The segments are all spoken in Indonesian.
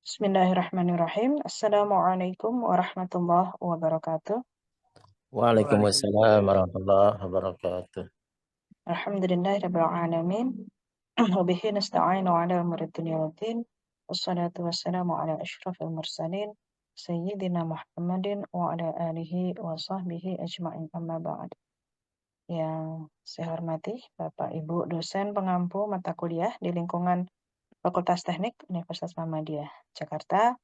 Bismillahirrahmanirrahim. Assalamualaikum warahmatullahi wabarakatuh. Waalaikumsalam warahmatullahi wabarakatuh. Alhamdulillahirabbil alamin. Wa bihi nasta'inu ala umuri dunya waddin. Wassalatu wassalamu ala asyrafil mursalin sayyidina Muhammadin wa ala alihi wa sahbihi ajma'in, amma ba'd. Yang saya hormati Bapak Ibu dosen pengampu mata kuliah di lingkungan Fakultas Teknik Universitas Muhammadiyah Jakarta.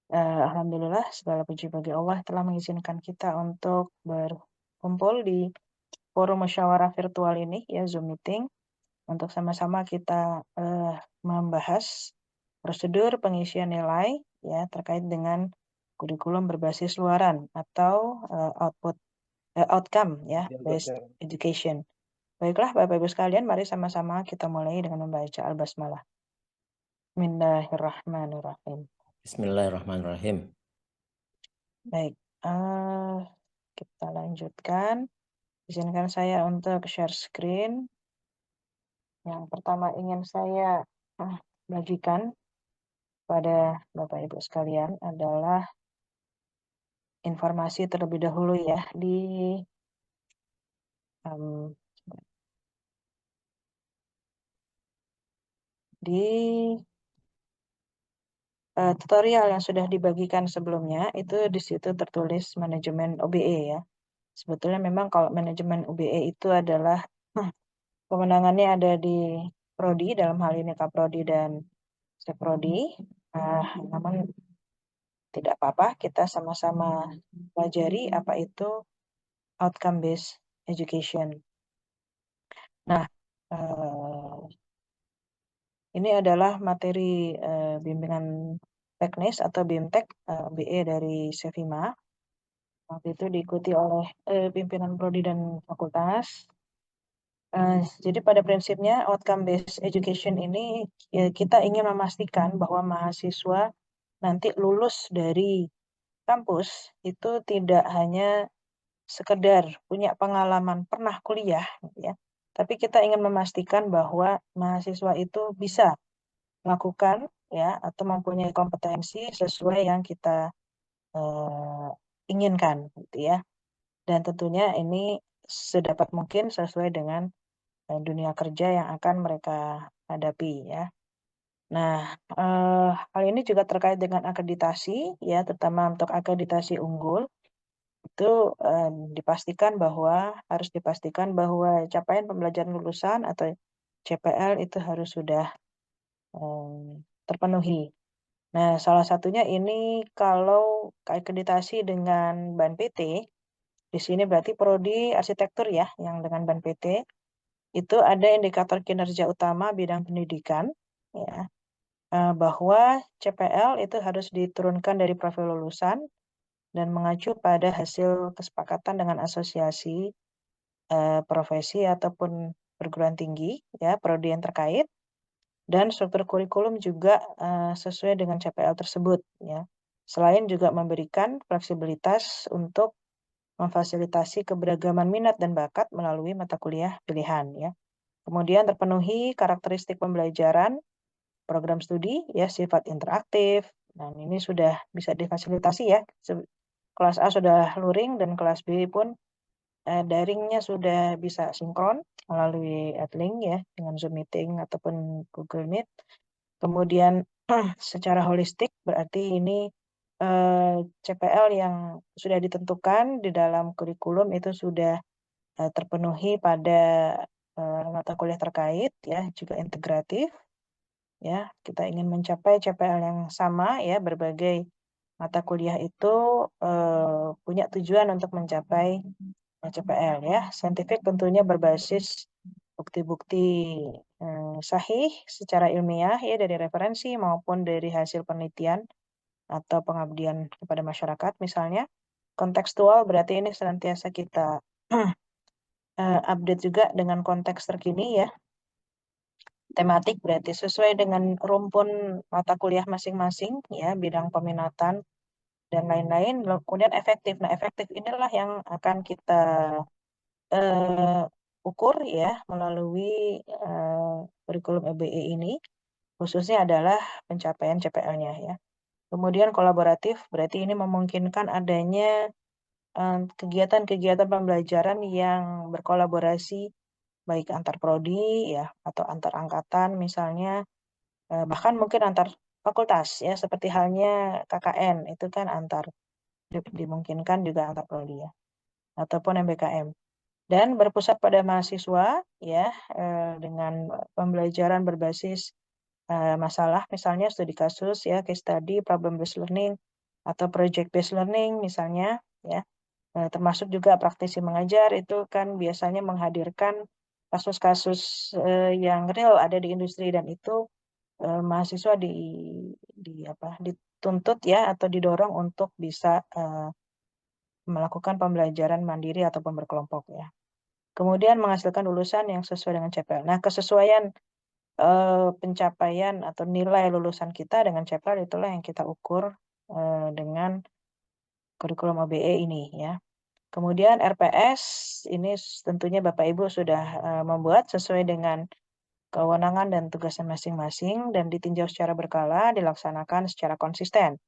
Alhamdulillah, segala puji bagi Allah telah mengizinkan kita untuk berkumpul di forum musyawarah virtual ini, ya, Zoom meeting, untuk sama-sama kita membahas prosedur pengisian nilai ya terkait dengan kurikulum berbasis luaran atau outcome ya based education. Baiklah Bapak Ibu sekalian, mari sama-sama kita mulai dengan membaca Al-Basmalah. Bismillahirrahmanirrahim. Bismillahirrahmanirrahim. Baik, kita lanjutkan. Izinkan saya untuk share screen. Yang pertama ingin saya bagikan pada Bapak Ibu sekalian adalah informasi terlebih dahulu ya di tutorial yang sudah dibagikan sebelumnya. Itu di situ tertulis manajemen OBE ya. Sebetulnya memang kalau manajemen OBE itu adalah kewenangannya ada di Prodi, dalam hal ini Kaprodi dan Seprodi. Namun tidak apa-apa, kita sama-sama pelajari apa itu outcome based education. Nah, ini adalah materi bimbingan teknis atau BIMTEK BE dari Sevima. Waktu itu diikuti oleh pimpinan prodi dan fakultas. Jadi pada prinsipnya outcome based education ini ya, kita ingin memastikan bahwa mahasiswa nanti lulus dari kampus itu tidak hanya sekedar punya pengalaman pernah kuliah ya, tapi kita ingin memastikan bahwa mahasiswa itu bisa melakukan ya atau mempunyai kompetensi sesuai yang kita inginkan gitu ya. Dan tentunya ini sedapat mungkin sesuai dengan dunia kerja yang akan mereka hadapi ya. Nah, hal ini juga terkait dengan akreditasi ya, terutama untuk akreditasi unggul. Itu harus dipastikan bahwa capaian pembelajaran lulusan atau CPL itu harus sudah terpenuhi. Nah, salah satunya ini kalau akreditasi dengan BAN PT, di sini berarti prodi arsitektur ya, yang dengan BAN PT itu ada indikator kinerja utama bidang pendidikan ya, bahwa CPL itu harus diturunkan dari profil lulusan dan mengacu pada hasil kesepakatan dengan asosiasi profesi ataupun perguruan tinggi ya, prodi yang terkait, dan struktur kurikulum juga sesuai dengan CPL tersebut ya. Selain juga memberikan fleksibilitas untuk memfasilitasi keberagaman minat dan bakat melalui mata kuliah pilihan ya. Kemudian terpenuhi karakteristik pembelajaran, program studi ya, sifat interaktif. Dan ini sudah bisa difasilitasi ya. Kelas A sudah luring dan kelas B pun daringnya sudah bisa sinkron melalui Adlink ya, dengan Zoom meeting ataupun Google Meet. Kemudian secara holistik berarti ini CPL yang sudah ditentukan di dalam kurikulum itu sudah terpenuhi pada mata kuliah terkait ya, juga integratif ya. Kita ingin mencapai CPL yang sama ya, berbagai mata kuliah itu punya tujuan untuk mencapai CPL ya. Saintifik tentunya berbasis bukti-bukti sahih secara ilmiah ya, dari referensi maupun dari hasil penelitian atau pengabdian kepada masyarakat misalnya. Kontekstual berarti ini senantiasa kita update juga dengan konteks terkini ya. Tematik berarti sesuai dengan rumpun mata kuliah masing-masing ya, bidang peminatan dan lain-lain. Kemudian efektif. Nah, efektif inilah yang akan kita ukur ya melalui kurikulum EBE ini, khususnya adalah pencapaian CPL-nya ya. Kemudian kolaboratif, berarti ini memungkinkan adanya kegiatan-kegiatan pembelajaran yang berkolaborasi baik antar prodi ya atau antar angkatan misalnya, bahkan mungkin antar fakultas ya seperti halnya KKN itu kan dimungkinkan juga antar prodi ya ataupun MBKM dan berpusat pada mahasiswa ya, dengan pembelajaran berbasis masalah misalnya studi kasus ya, case study, problem based learning atau project based learning misalnya ya. Termasuk juga praktisi mengajar itu kan biasanya menghadirkan kasus-kasus yang real ada di industri dan itu mahasiswa dituntut ya atau didorong untuk bisa melakukan pembelajaran mandiri ataupun berkelompok ya. Kemudian menghasilkan lulusan yang sesuai dengan CPL. Nah, kesesuaian pencapaian atau nilai lulusan kita dengan CPL itulah yang kita ukur dengan kurikulum OBE ini ya. Kemudian RPS ini tentunya Bapak Ibu sudah membuat sesuai dengan kewenangan dan tugasnya masing-masing dan ditinjau secara berkala, dilaksanakan secara konsisten.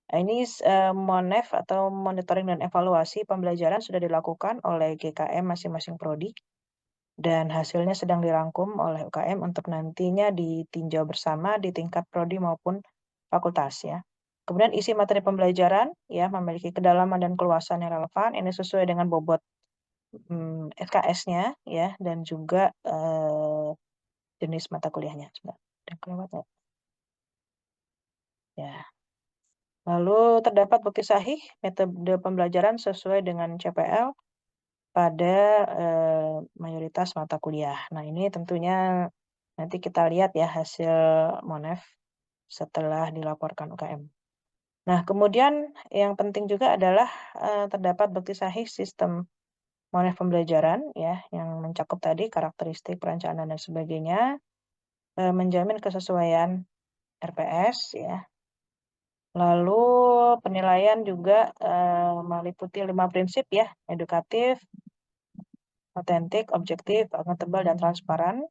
Nah, ini MONEF atau monitoring dan evaluasi pembelajaran sudah dilakukan oleh GKM masing-masing prodi dan hasilnya sedang dirangkum oleh UKM untuk nantinya ditinjau bersama di tingkat prodi maupun fakultas ya. Kemudian isi materi pembelajaran ya memiliki kedalaman dan keluasan yang relevan. Ini sesuai dengan bobot SKS-nya ya dan juga jenis mata kuliahnya. Sebentar. Udah kelewat ya. Ya. Lalu terdapat bukti sahih metode pembelajaran sesuai dengan CPL pada mayoritas mata kuliah. Nah, ini tentunya nanti kita lihat ya hasil MONEF setelah dilaporkan UKM. Nah, kemudian yang penting juga adalah terdapat bukti sahih sistem MONEF pembelajaran ya yang mencakup tadi karakteristik perencanaan dan sebagainya, menjamin kesesuaian RPS ya. Lalu penilaian juga meliputi 5 prinsip ya, edukatif, otentik, objektif, akuntabel, dan transparan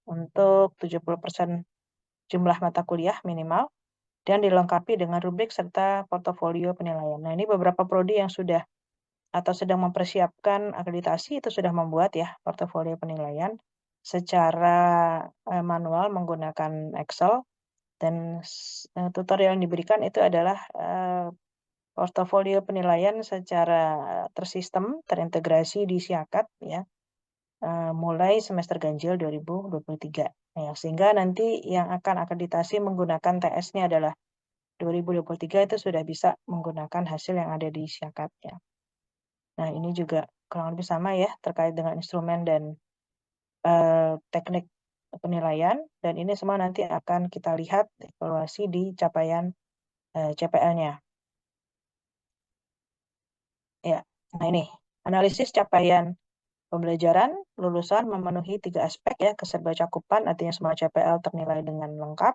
untuk 70% jumlah mata kuliah minimal dan dilengkapi dengan rubrik serta portofolio penilaian. Nah, ini beberapa prodi yang sudah atau sedang mempersiapkan akreditasi itu sudah membuat ya portofolio penilaian secara manual menggunakan Excel dan tutorial yang diberikan itu adalah portofolio penilaian secara tersistem, terintegrasi di Siakat ya, mulai semester ganjil 2023. Ya, sehingga nanti yang akan akreditasi menggunakan TS-nya adalah 2023 itu sudah bisa menggunakan hasil yang ada di Siakat ya. Nah, ini juga kurang lebih sama ya terkait dengan instrumen dan teknik penilaian dan ini semua nanti akan kita lihat evaluasi di capaian CPL-nya. Ya, nah ini analisis capaian pembelajaran lulusan memenuhi 3 aspek ya, keserbacakupan artinya semua CPL ternilai dengan lengkap.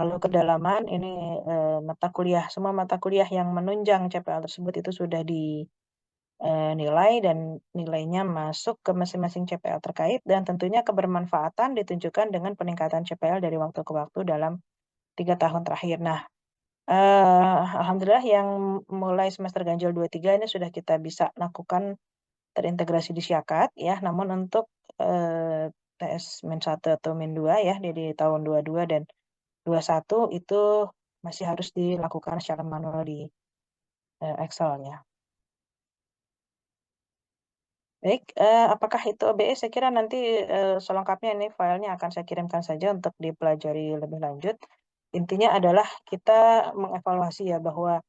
Lalu kedalaman ini mata kuliah, semua mata kuliah yang menunjang CPL tersebut itu sudah dinilai dan nilainya masuk ke masing-masing CPL terkait dan tentunya kebermanfaatan ditunjukkan dengan peningkatan CPL dari waktu ke waktu dalam 3 tahun terakhir. Nah, alhamdulillah yang mulai semester ganjil 23 ini sudah kita bisa lakukan terintegrasi di Siakat ya. Namun untuk TS Min 1 atau Min 2 ya di tahun 22 dan 21 itu masih harus dilakukan secara manual di Excel ya. Baik, apakah itu OBE? Saya kira nanti selengkapnya ini filenya akan saya kirimkan saja untuk dipelajari lebih lanjut. Intinya adalah kita mengevaluasi ya bahwa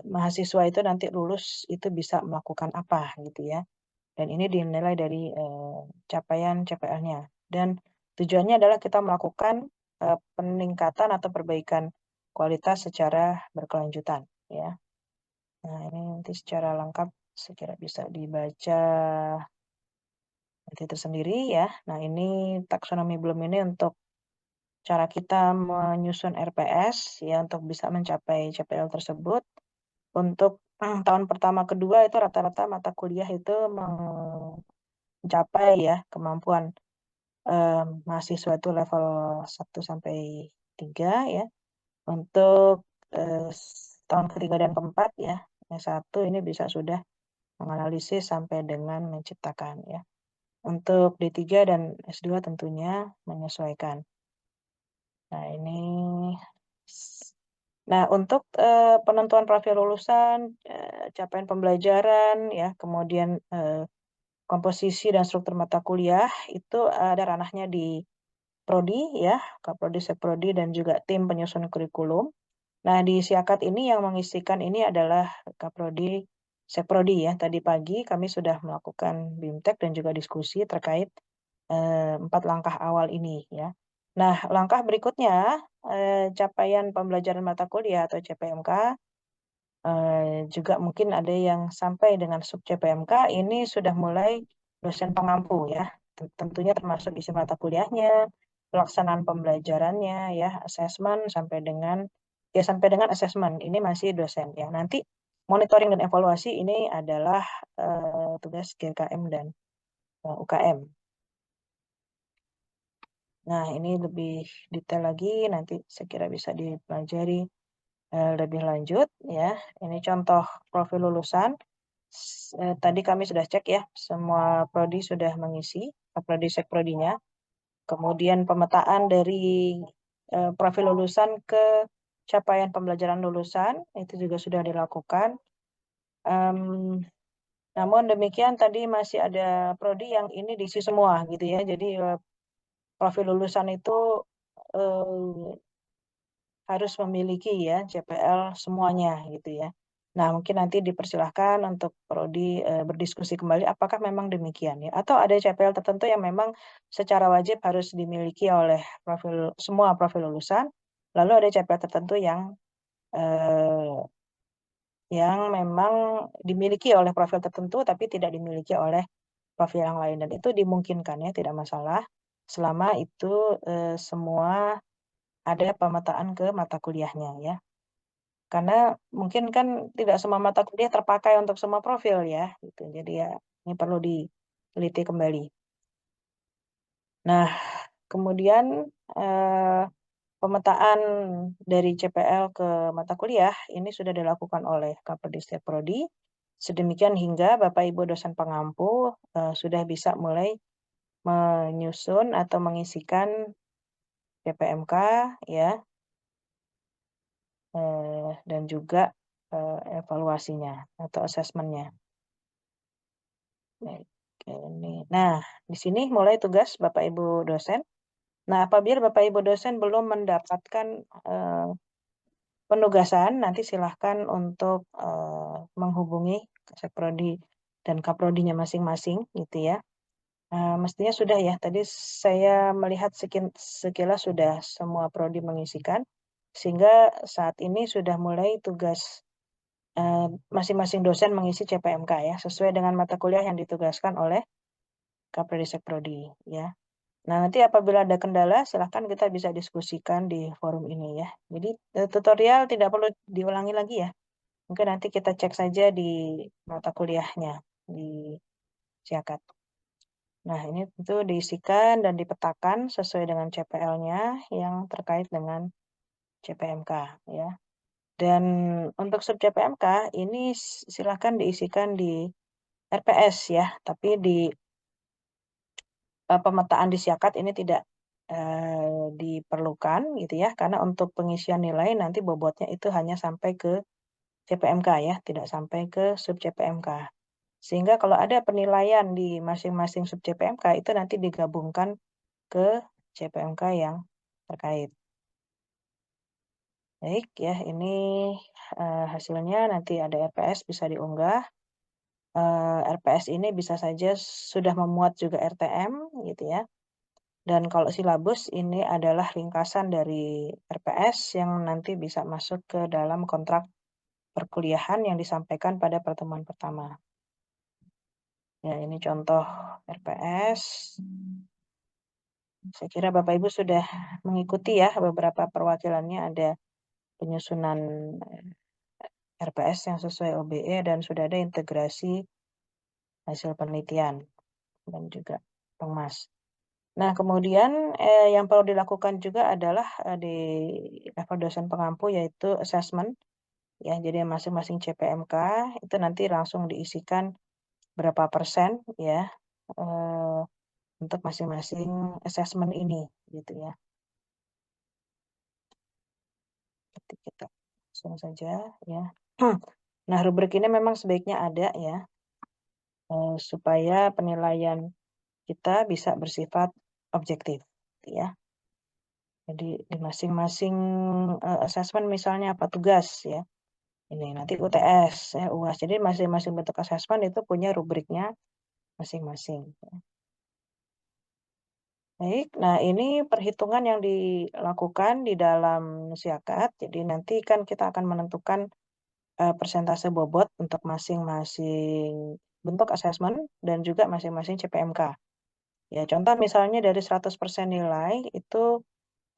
mahasiswa itu nanti lulus itu bisa melakukan apa gitu ya. Dan ini dinilai dari capaian CPL-nya. Dan tujuannya adalah kita melakukan peningkatan atau perbaikan kualitas secara berkelanjutan ya. Nah, ini nanti secara lengkap saya kira bisa dibaca nanti tersendiri ya. Nah, ini taksonomi belum ini untuk cara kita menyusun RPS ya untuk bisa mencapai CPL tersebut. Untuk tahun pertama kedua itu rata-rata mata kuliah itu mencapai ya kemampuan mahasiswa itu level 1 sampai 3 ya. Untuk tahun ketiga dan keempat ya. S1 ini bisa sudah menganalisis sampai dengan menciptakan ya. Untuk D3 dan S2 tentunya menyesuaikan. Nah, ini untuk penentuan profil lulusan, capaian pembelajaran ya, kemudian komposisi dan struktur mata kuliah itu ada ranahnya di prodi ya, Kaprodi, Sekprodi dan juga tim penyusun kurikulum. Nah, di Siakat ini yang mengisikan ini adalah Kaprodi, Sekprodi ya. Tadi pagi kami sudah melakukan BIMTEK dan juga diskusi terkait 4 langkah awal ini ya. Nah, langkah berikutnya capaian pembelajaran mata kuliah atau CPMK juga mungkin ada yang sampai dengan sub CPMK ini sudah mulai dosen pengampu ya. Tentunya termasuk isi mata kuliahnya, pelaksanaan pembelajarannya ya, asesmen sampai dengan asesmen ini masih dosen ya. Nanti monitoring dan evaluasi ini adalah tugas GKM dan UKM. Nah, ini lebih detail lagi nanti saya kira bisa dipelajari lebih lanjut ya. Ini contoh profil lulusan. Tadi kami sudah cek ya, semua prodi sudah mengisi, prodi sekprodinya. Kemudian pemetaan dari profil lulusan ke capaian pembelajaran lulusan itu juga sudah dilakukan. Namun demikian tadi masih ada prodi yang ini diisi semua gitu ya. Jadi profil lulusan itu eh, harus memiliki ya CPL semuanya gitu ya. Nah, mungkin nanti dipersilahkan untuk prodi berdiskusi kembali apakah memang demikian ya atau ada CPL tertentu yang memang secara wajib harus dimiliki oleh semua profil lulusan. Lalu ada CPL tertentu yang memang dimiliki oleh profil tertentu tapi tidak dimiliki oleh profil yang lain dan itu dimungkinkan ya, tidak masalah selama itu semua ada pemetaan ke mata kuliahnya ya. Karena mungkin kan tidak semua mata kuliah terpakai untuk semua profil ya, gitu. Jadi ya ini perlu diteliti kembali. Nah, kemudian eh, pemetaan dari CPL ke mata kuliah ini sudah dilakukan oleh Kaprodi Prodi. Sedemikian hingga Bapak Ibu dosen pengampu sudah bisa mulai menyusun atau mengisikan PPMK ya dan juga evaluasinya atau asesmennya. Baik, ini. Nah, di sini mulai tugas Bapak Ibu dosen. Nah, apabila Bapak Ibu dosen belum mendapatkan penugasan, nanti silahkan untuk menghubungi Sekprodi dan Kaprodinya masing-masing, gitu ya. Mestinya sudah ya. Tadi saya melihat sekilas sudah semua prodi mengisikan, sehingga saat ini sudah mulai tugas masing-masing dosen mengisi CPMK ya, sesuai dengan mata kuliah yang ditugaskan oleh Kaprodi Sekprodi ya. Nah, nanti apabila ada kendala, silahkan kita bisa diskusikan di forum ini ya. Jadi tutorial tidak perlu diulangi lagi ya. Mungkin nanti kita cek saja di mata kuliahnya di Siakat. Nah, ini tentu diisikan dan dipetakan sesuai dengan CPL-nya yang terkait dengan CPMK ya. Dan untuk sub CPMK ini silahkan diisikan di RPS ya, tapi di pemetaan di Siakat ini tidak diperlukan gitu ya, karena untuk pengisian nilai nanti bobotnya itu hanya sampai ke CPMK ya, tidak sampai ke sub CPMK. Sehingga kalau ada penilaian di masing-masing sub CPMK itu nanti digabungkan ke CPMK yang terkait. Baik ya, ini hasilnya nanti ada RPS bisa diunggah. RPS ini bisa saja sudah memuat juga RTM gitu ya. Dan kalau silabus ini adalah ringkasan dari RPS yang nanti bisa masuk ke dalam kontrak perkuliahan yang disampaikan pada pertemuan pertama. Ya, ini contoh RPS. Saya kira Bapak Ibu sudah mengikuti ya beberapa perwakilannya, ada penyusunan RPS yang sesuai OBE dan sudah ada integrasi hasil penelitian dan juga Pengmas. Nah, kemudian yang perlu dilakukan juga adalah di level dosen pengampu yaitu assessment ya. Jadi masing-masing CPMK itu nanti langsung diisikan berapa persen ya eh, untuk masing-masing assessment ini gitu ya. Nanti kita langsung saja ya. Nah, rubrik ini memang sebaiknya ada ya supaya penilaian kita bisa bersifat objektif ya. Jadi di masing-masing assessment misalnya apa tugas ya. Ini nanti UTS ya UAS. Jadi masing-masing bentuk assessment itu punya rubriknya masing-masing. Baik, nah ini perhitungan yang dilakukan di dalam siakat. Jadi nanti kan kita akan menentukan persentase bobot untuk masing-masing bentuk assessment dan juga masing-masing CPMK. Ya, contoh misalnya dari 100% nilai itu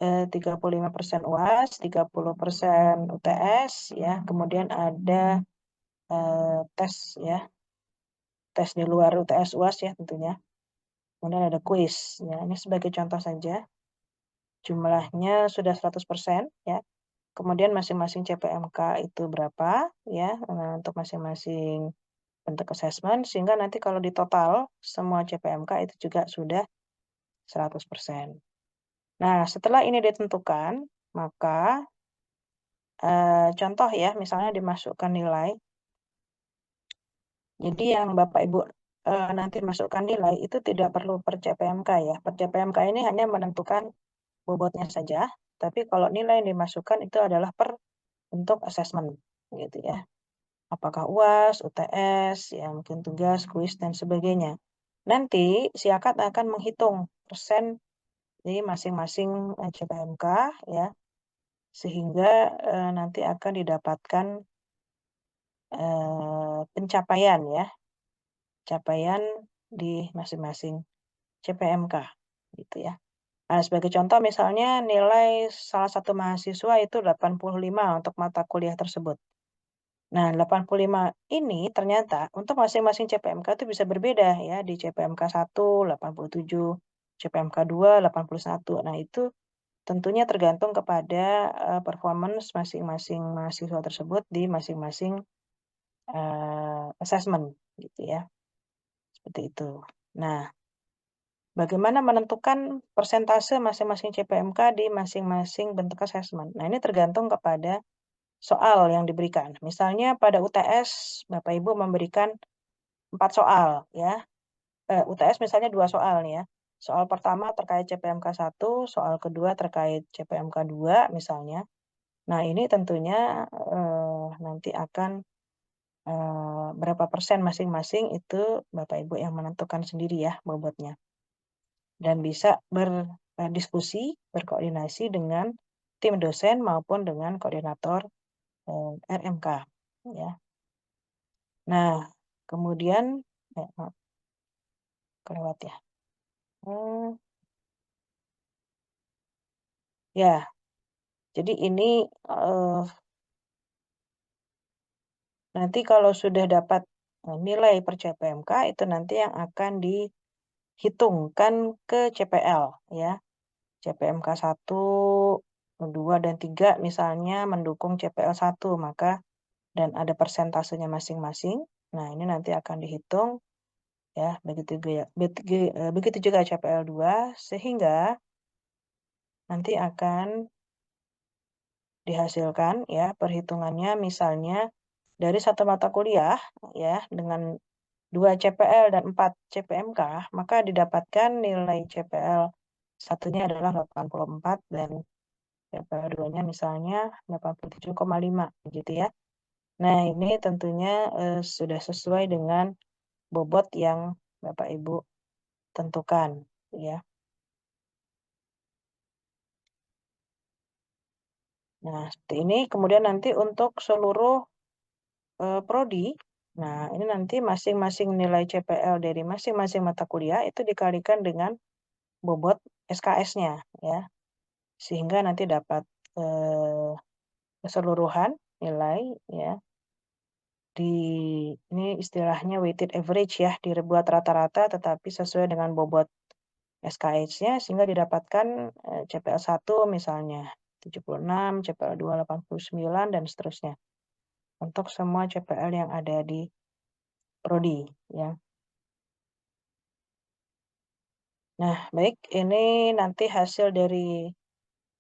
35% UAS, 30% UTS, ya. Kemudian ada tes ya, tes di luar UTS UAS ya tentunya. Kemudian ada kuis. Ya, ini sebagai contoh saja. Jumlahnya sudah 100% ya. Kemudian masing-masing CPMK itu berapa ya untuk masing-masing bentuk assessment sehingga nanti kalau di total semua CPMK itu juga sudah 100%. Nah, setelah ini ditentukan, maka contoh ya, misalnya dimasukkan nilai. Jadi yang Bapak Ibu nanti masukkan nilai itu tidak perlu per CPMK ya. Per CPMK ini hanya menentukan bobotnya saja, tapi kalau nilai yang dimasukkan itu adalah per bentuk assessment gitu ya. Apakah UAS, UTS, ya mungkin tugas, kuis dan sebagainya. Nanti Siakat akan menghitung persen di masing-masing CPMK ya, sehingga nanti akan didapatkan pencapaian ya, capaian di masing-masing CPMK gitu ya. Nah, sebagai contoh misalnya nilai salah satu mahasiswa itu 85 untuk mata kuliah tersebut. Nah, 85 ini ternyata untuk masing-masing CPMK itu bisa berbeda ya. Di CPMK 1 87, CPMK 2 81. Nah, itu tentunya tergantung kepada performance masing-masing mahasiswa tersebut di masing-masing assessment gitu ya. Seperti itu. Nah, bagaimana menentukan persentase masing-masing CPMK di masing-masing bentuk assessment? Nah, ini tergantung kepada soal yang diberikan. Misalnya pada UTS, Bapak Ibu memberikan 4 soal ya. UTS misalnya 2 soal nih ya. Soal pertama terkait CPMK 1, soal kedua terkait CPMK 2 misalnya. Nah, ini tentunya nanti akan berapa persen masing-masing itu Bapak Ibu yang menentukan sendiri ya bobotnya. Dan bisa berdiskusi, berkoordinasi dengan tim dosen maupun dengan koordinator RMK ya. Nah, kemudian maaf, kelewat ya. Ya, jadi ini nanti kalau sudah dapat nilai per CPMK itu nanti yang akan dihitungkan ke CPL ya. CPMK 1, 2 dan 3 misalnya mendukung CPL 1 maka dan ada persentasenya masing-masing. Nah, ini nanti akan dihitung ya, begitu juga CPL 2 sehingga nanti akan dihasilkan ya perhitungannya misalnya dari satu mata kuliah ya dengan 2 CPL dan 4 CPMK, maka didapatkan nilai CPL satunya adalah 84 dan CPL 2-nya misalnya 87,5 gitu ya. Nah, ini tentunya sudah sesuai dengan bobot yang Bapak Ibu tentukan ya. Nah, seperti ini kemudian nanti untuk seluruh prodi, nah ini nanti masing-masing nilai CPL dari masing-masing mata kuliah itu dikalikan dengan bobot SKS-nya ya. Sehingga nanti dapat keseluruhan nilai ya di ini istilahnya weighted average ya dibuat rata-rata tetapi sesuai dengan bobot SKH-nya sehingga didapatkan CPL 1 misalnya 76, CPL 2 89 dan seterusnya. Untuk semua CPL yang ada di prodi ya. Nah, baik, ini nanti hasil dari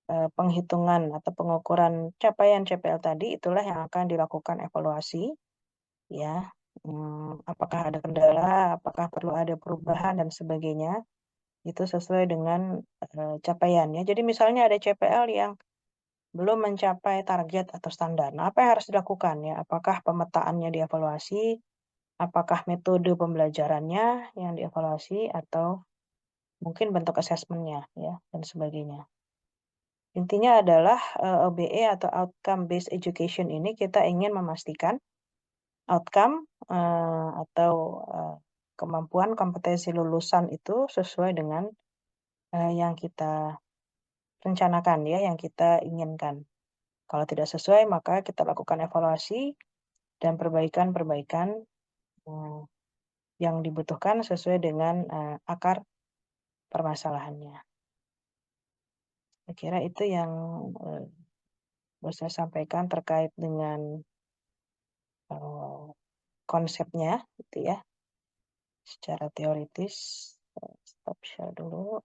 penghitungan atau pengukuran capaian CPL tadi itulah yang akan dilakukan evaluasi ya. Apakah ada kendala, apakah perlu ada perubahan dan sebagainya. Itu sesuai dengan capaiannya. Jadi misalnya ada CPL yang belum mencapai target atau standar. Nah, apa yang harus dilakukan ya? Apakah pemetaannya dievaluasi? Apakah metode pembelajarannya yang dievaluasi atau mungkin bentuk asesmennya ya dan sebagainya. Intinya adalah OBE atau Outcome Based Education ini kita ingin memastikan outcome atau kemampuan kompetensi lulusan itu sesuai dengan yang kita rencanakan ya, yang kita inginkan. Kalau tidak sesuai, maka kita lakukan evaluasi dan perbaikan-perbaikan yang dibutuhkan sesuai dengan akar permasalahannya. Saya kira itu yang saya sampaikan terkait dengan konsepnya, gitu ya, secara teoritis. Stop share dulu.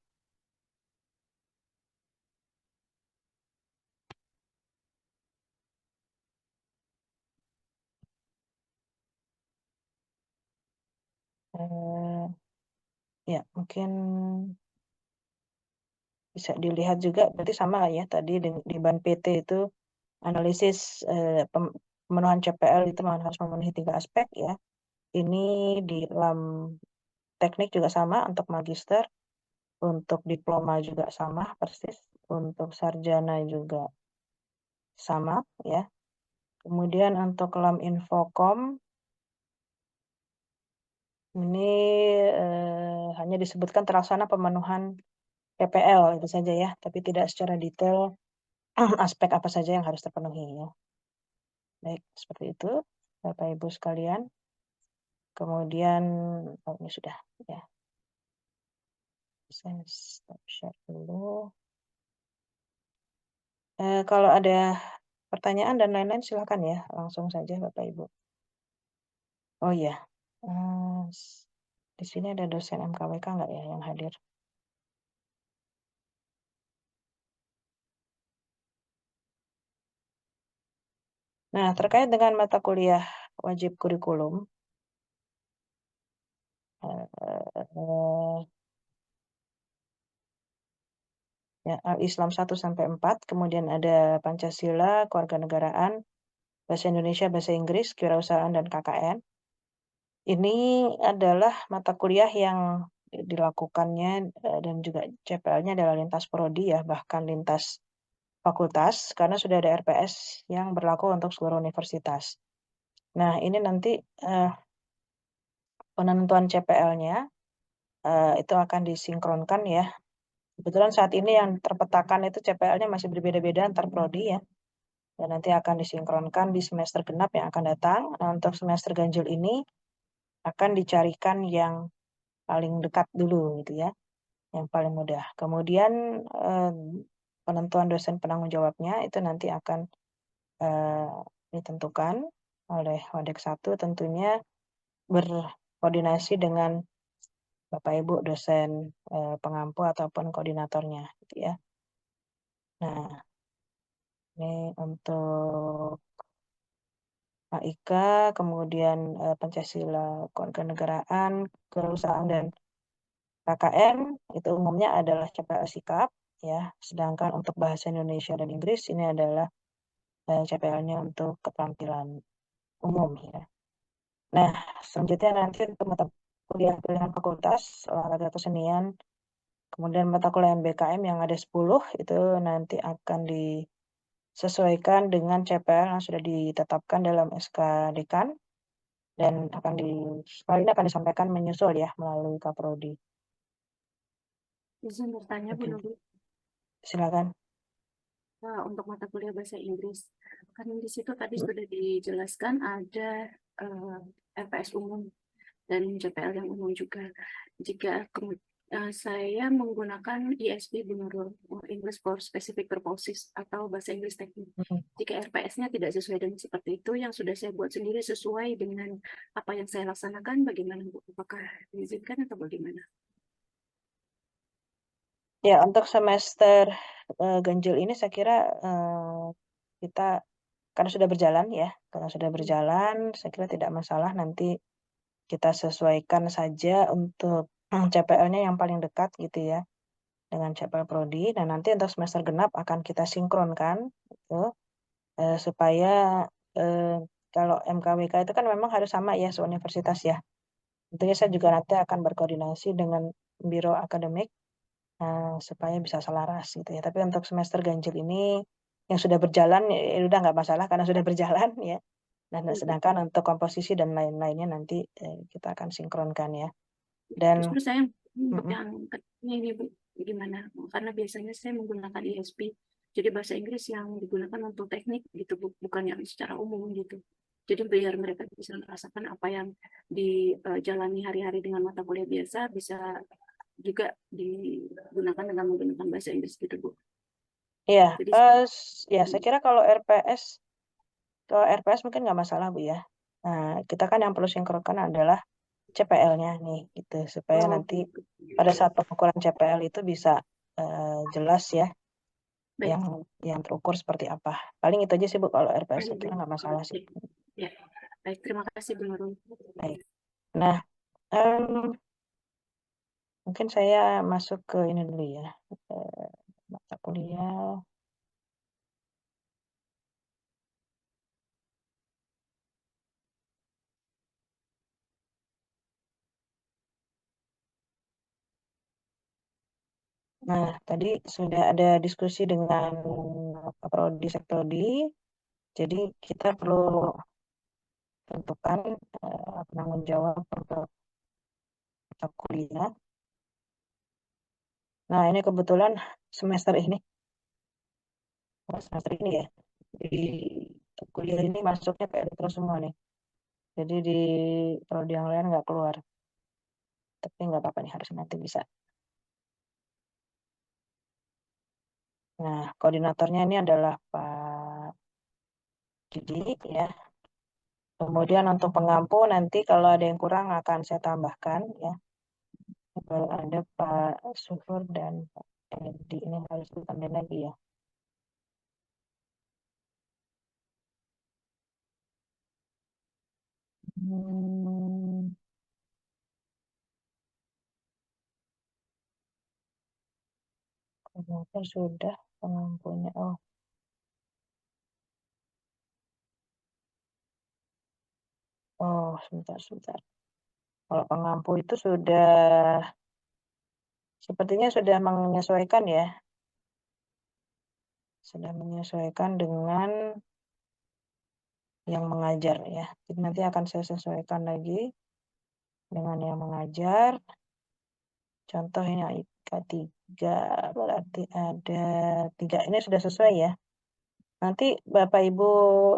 Ya, mungkin bisa dilihat juga, berarti sama lah ya, tadi di ban PT itu analisis pemenuhan CPL itu harus memenuhi 3 aspek ya. Ini di dalam teknik juga sama untuk magister, untuk diploma juga sama persis, untuk sarjana juga sama ya. Kemudian untuk LAM Infokom ini hanya disebutkan terlaksana pemenuhan PPL itu saja ya, tapi tidak secara detail aspek apa saja yang harus terpenuhi ya. Baik, seperti itu Bapak Ibu sekalian. Kemudian ini sudah ya. Saya stop share dulu. Kalau ada pertanyaan dan lain-lain silakan ya, langsung saja Bapak Ibu. Oh iya, di sini ada dosen MKWK nggak ya yang hadir? Nah, terkait dengan mata kuliah wajib kurikulum, ya, Islam 1 sampai 4, kemudian ada Pancasila, Kewarganegaraan, Bahasa Indonesia, Bahasa Inggris, Kewirausahaan dan KKN. Ini adalah mata kuliah yang dilakukannya dan juga CPL-nya adalah lintas prodi ya, bahkan lintas fakultas, karena sudah ada RPS yang berlaku untuk seluruh universitas. Nah, ini nanti penentuan CPL-nya itu akan disinkronkan ya. Kebetulan saat ini yang terpetakan itu CPL-nya masih berbeda-beda antar prodi ya. Dan nanti akan disinkronkan di semester genap yang akan datang. Nah, untuk semester ganjil ini akan dicarikan yang paling dekat dulu gitu ya, yang paling mudah. Kemudian penentuan dosen penanggung jawabnya itu nanti akan ditentukan oleh Wadek 1 tentunya berkoordinasi dengan Bapak Ibu dosen pengampu ataupun koordinatornya gitu ya. Nah, ini untuk AIK, kemudian Pancasila, Kewarganegaraan, Kewirausahaan dan KKN itu umumnya adalah CPL sikap ya. Sedangkan untuk bahasa Indonesia dan Inggris ini adalah CPL-nya untuk keterampilan umum ya. Nah, selanjutnya nanti untuk mata kuliah pilihan fakultas olahraga kesenian, kemudian mata kuliah MBKM yang ada 10 itu nanti akan disesuaikan dengan CPL yang sudah ditetapkan dalam SK Dekan dan kali ini akan disampaikan menyusul ya melalui Kaprodi. Izin bertanya Bu Nurul. Silakan. Nah, untuk mata kuliah bahasa Inggris, kan di situ tadi sudah dijelaskan ada RPS umum dan CPL yang umum juga. Jika Saya menggunakan ESP Bu Nurul, English for Specific Purposes atau bahasa Inggris teknik. Jika RPS-nya tidak sesuai dengan seperti itu, yang sudah saya buat sendiri sesuai dengan apa yang saya laksanakan, bagaimana Bu? Apakah diizinkan atau bagaimana? Ya, untuk semester ganjil ini saya kira kita karena sudah berjalan ya, karena sudah berjalan, saya kira tidak masalah nanti kita sesuaikan saja untuk CPL-nya yang paling dekat gitu ya dengan CPL Prodi. Dan nanti untuk semester genap akan kita sinkronkan gitu, supaya eh, kalau MKWK itu kan memang harus sama ya seuniversitas ya. Tentunya saya juga nanti akan berkoordinasi dengan Biro Akademik supaya bisa selaras gitu ya. Tapi untuk semester ganjil ini yang sudah berjalan ya udah nggak masalah karena sudah berjalan ya. Dan sedangkan untuk komposisi dan lain-lainnya nanti kita akan sinkronkan ya. Dan Justru saya untuk yang ini Bu, gimana? Karena biasanya saya menggunakan ESP, jadi bahasa Inggris yang digunakan untuk teknik gitu Bu, bukan yang secara umum gitu. Jadi biar mereka bisa merasakan apa yang dijalani hari-hari dengan mata kuliah biasa bisa juga digunakan dengan menggunakan bahasa Inggris gitu Bu. ya, Jadi ya saya kira kalau RPS mungkin nggak masalah Bu ya. Nah, kita kan yang perlu sinkronkan adalah CPL-nya nih gitu supaya nanti gitu. pada saat pengukuran CPL itu bisa jelas ya Baik. yang terukur seperti apa. Paling itu aja sih Bu kalau RPS saya kira nggak masalah sih. Ya, baik. Terima kasih Bu Nurul. Baik. Nah, mungkin saya masuk ke ini dulu ya, mata kuliah. Nah, tadi sudah ada diskusi dengan Pak Prodi, Sekprodi. Jadi kita perlu tentukan penanggung jawab untuk mata kuliah. Nah, ini kebetulan semester ini, semester ini ya, di kuliah ini masuknya ke elektro semua nih. Jadi di prodi yang lain nggak keluar. Tapi nggak apa-apa nih, harusnya nanti bisa. Nah, koordinatornya ini adalah Pak Didi ya. Kemudian untuk pengampu nanti kalau ada yang kurang akan saya tambahkan ya. Kalau ada Pak Suhur dan Pak Edi ini harus ditambah lagi ya. Hmm, koordinator sudah, pengampunya. Oh, sebentar. Kalau pengampu itu sepertinya sudah menyesuaikan ya. Sudah menyesuaikan dengan yang mengajar ya. Jadi nanti akan saya sesuaikan lagi dengan yang mengajar. Contohnya IK3 berarti ada 3. Ini sudah sesuai ya. Nanti Bapak Ibu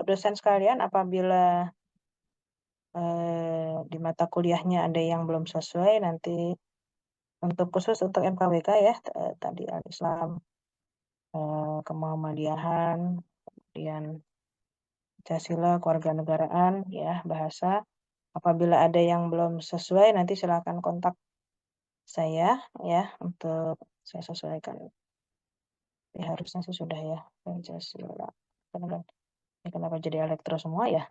dosen sekalian apabila di mata kuliahnya ada yang belum sesuai nanti untuk khusus untuk MKWK ya tadi Al-Islam, kemuhamadiahan, kemudian Pancasila, kewarganegaraan, ya, bahasa. Apabila ada yang belum sesuai, nanti silakan kontak saya ya untuk saya sesuaikan. Ya, harusnya sih sudah ya Pancasila. Kenapa jadi elektro semua ya?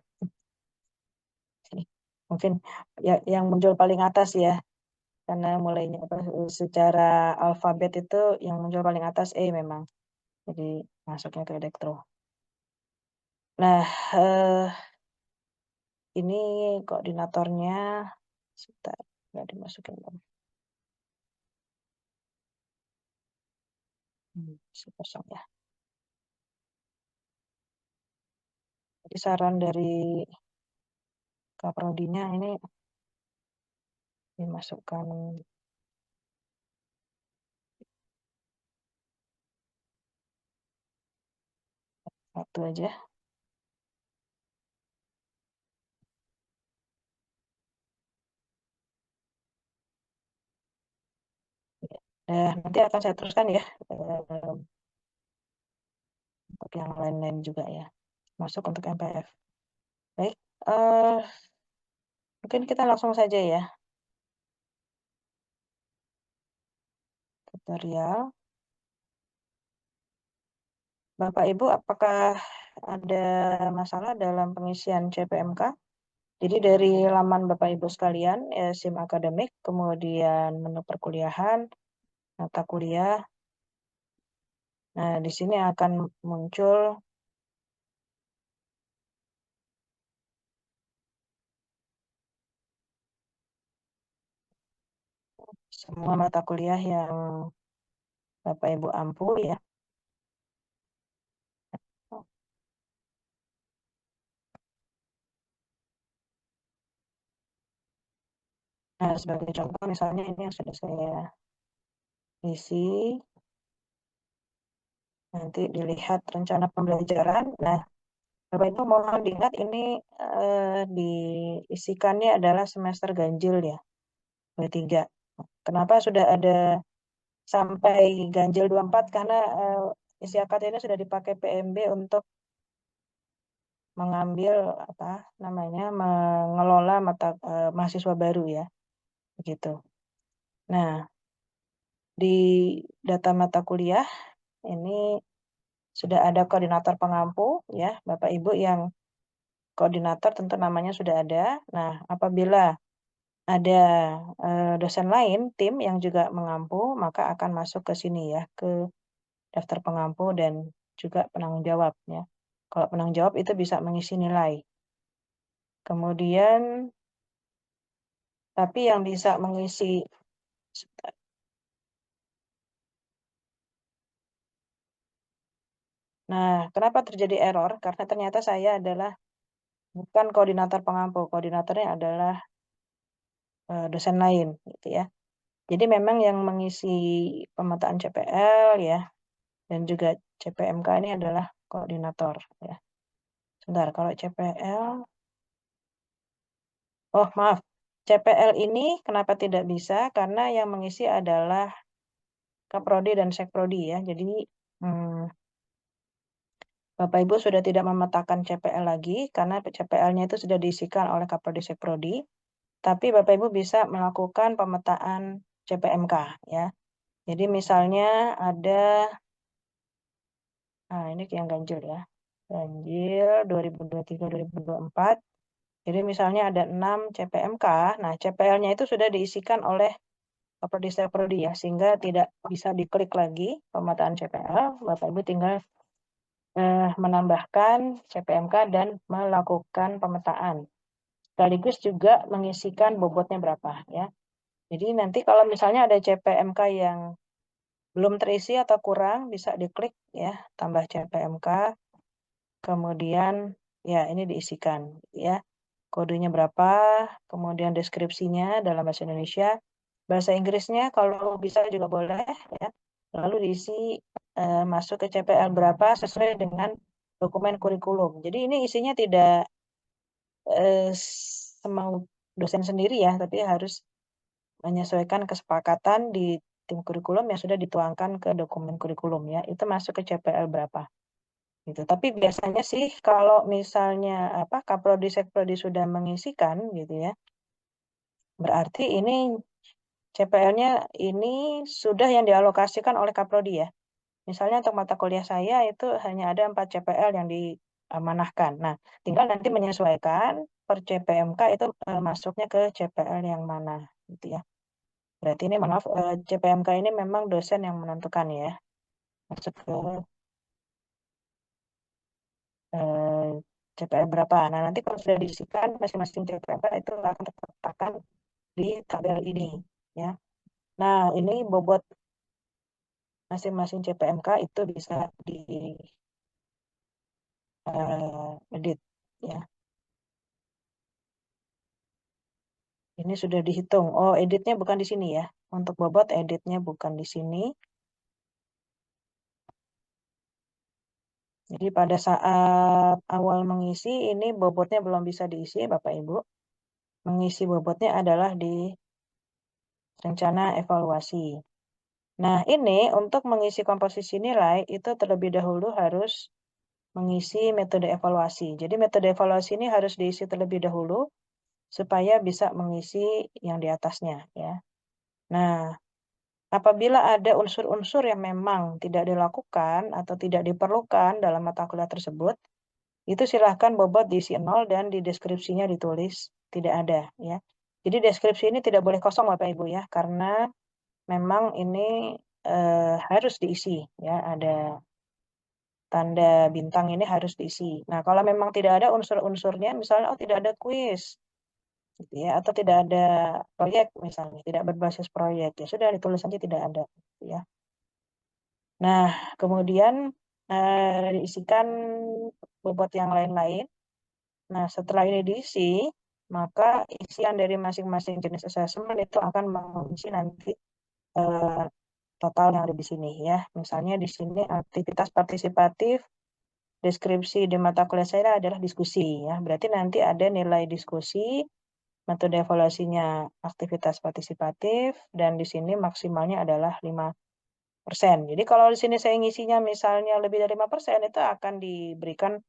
Mungkin ya yang muncul paling atas ya, karena mulainya secara alfabet itu yang muncul paling atas E memang. Jadi masuknya ke elektro. Nah, ini koordinatornya sebentar, nggak dimasukin belum. Kosong ya. Jadi saran dari Kaprodinya ini dimasukkan satu aja. Nanti akan saya teruskan ya untuk yang lain-lain juga ya, masuk untuk MPF. Baik, mungkin kita langsung saja ya tutorial. Bapak Ibu, apakah ada masalah dalam pengisian CPMK? Jadi dari laman Bapak Ibu sekalian, SIM akademik, kemudian menu perkuliahan, mata kuliah. Nah, di sini akan muncul semua mata kuliah yang Bapak Ibu ampu ya. Nah, sebagai contoh misalnya ini yang sudah saya isi. Nanti dilihat rencana pembelajaran. Nah, Bapak Ibu mohon diingat ini diisikannya adalah semester ganjil ya, W3. Kenapa sudah ada sampai ganjil 24? Karena isi akad ini sudah dipakai PMB untuk mengambil apa namanya, mengelola mahasiswa baru ya, begitu. Nah, di data mata kuliah ini sudah ada koordinator pengampu ya, Bapak Ibu yang koordinator tentu namanya sudah ada. Nah, apabila ada dosen lain, tim yang juga mengampu, maka akan masuk ke sini ya, ke daftar pengampu dan juga penanggung jawab ya. Kalau penanggung jawab itu bisa mengisi nilai. Kemudian, tapi yang bisa mengisi, nah, kenapa terjadi error? Karena ternyata saya adalah bukan koordinator pengampu, koordinatornya adalah dosen lain, gitu ya. Jadi memang yang mengisi pemetaan CPL ya, dan juga CPMK ini adalah koordinator ya. Sebentar, kalau CPL, oh maaf, CPL ini kenapa tidak bisa? Karena yang mengisi adalah Kaprodi dan Sekprodi ya. Jadi Bapak Ibu sudah tidak memetakan CPL lagi karena CPL-nya itu sudah diisikan oleh Kaprodi Sekprodi. Tapi Bapak Ibu bisa melakukan pemetaan CPMK ya. Jadi misalnya ada, nah ini yang ganjil ya. Ganjil 2023-2024. Jadi misalnya ada 6 CPMK, nah CPL-nya itu sudah diisikan oleh Prodi ya, sehingga tidak bisa diklik lagi pemetaan CPL. Bapak Ibu tinggal menambahkan CPMK dan melakukan pemetaan. Sekaligus juga mengisikan bobotnya berapa ya. Jadi nanti kalau misalnya ada CPMK yang belum terisi atau kurang, bisa diklik ya, tambah CPMK, kemudian ya ini diisikan ya. Kodenya berapa, kemudian deskripsinya dalam bahasa Indonesia, bahasa Inggrisnya kalau bisa juga boleh ya. Lalu diisi masuk ke CPL berapa sesuai dengan dokumen kurikulum. Jadi ini isinya tidak semau dosen sendiri ya, tapi harus menyesuaikan kesepakatan di tim kurikulum yang sudah dituangkan ke dokumen kurikulum ya. Itu masuk ke CPL berapa. Gitu. Tapi biasanya sih kalau misalnya apa Kaprodi Sekprodi sudah mengisikan gitu ya, berarti ini CPL-nya ini sudah yang dialokasikan oleh Kaprodi ya. Misalnya untuk mata kuliah saya itu hanya ada 4 CPL yang diamanahkan. Nah, tinggal nanti menyesuaikan per CPMK itu masuknya ke CPL yang mana gitu ya. Berarti ini maaf CPMK ini memang dosen yang menentukan ya. Masuk ke CPL berapa. Nah, nanti kalau sudah diisikan masing-masing CPL itu akan terletakkan di tabel ini ya. Nah, ini bobot masing-masing CPMK itu bisa di edit ya. Ini sudah dihitung. Oh, editnya bukan di sini ya. Untuk bobot editnya bukan di sini. Jadi pada saat awal mengisi ini bobotnya belum bisa diisi Bapak Ibu. Mengisi bobotnya adalah di rencana evaluasi. Nah, ini untuk mengisi komposisi nilai itu terlebih dahulu harus mengisi metode evaluasi. Jadi metode evaluasi ini harus diisi terlebih dahulu supaya bisa mengisi yang di atasnya ya. Nah, apabila ada unsur-unsur yang memang tidak dilakukan atau tidak diperlukan dalam mata kuliah tersebut, itu silahkan bobot diisi 0 dan di deskripsinya ditulis tidak ada ya. Jadi deskripsi ini tidak boleh kosong Bapak Ibu ya, karena memang ini harus diisi ya, ada tanda bintang ini harus diisi. Nah, kalau memang tidak ada unsur-unsurnya, misalnya tidak ada kuis, gitu ya, atau tidak ada proyek misalnya, tidak berbasis proyek, ya sudah ditulis saja tidak ada, gitu ya. Nah, kemudian diisikan bobot yang lain-lain. Nah, setelah ini diisi, maka isian dari masing-masing jenis asesmen itu akan mengisi nanti total yang ada di sini ya. Misalnya di sini aktivitas partisipatif, deskripsi di mata kuliah saya adalah diskusi ya. Berarti nanti ada nilai diskusi, metode evaluasinya aktivitas partisipatif, dan di sini maksimalnya adalah 5%. Jadi kalau di sini saya ngisinya misalnya lebih dari 5%, itu akan diberikan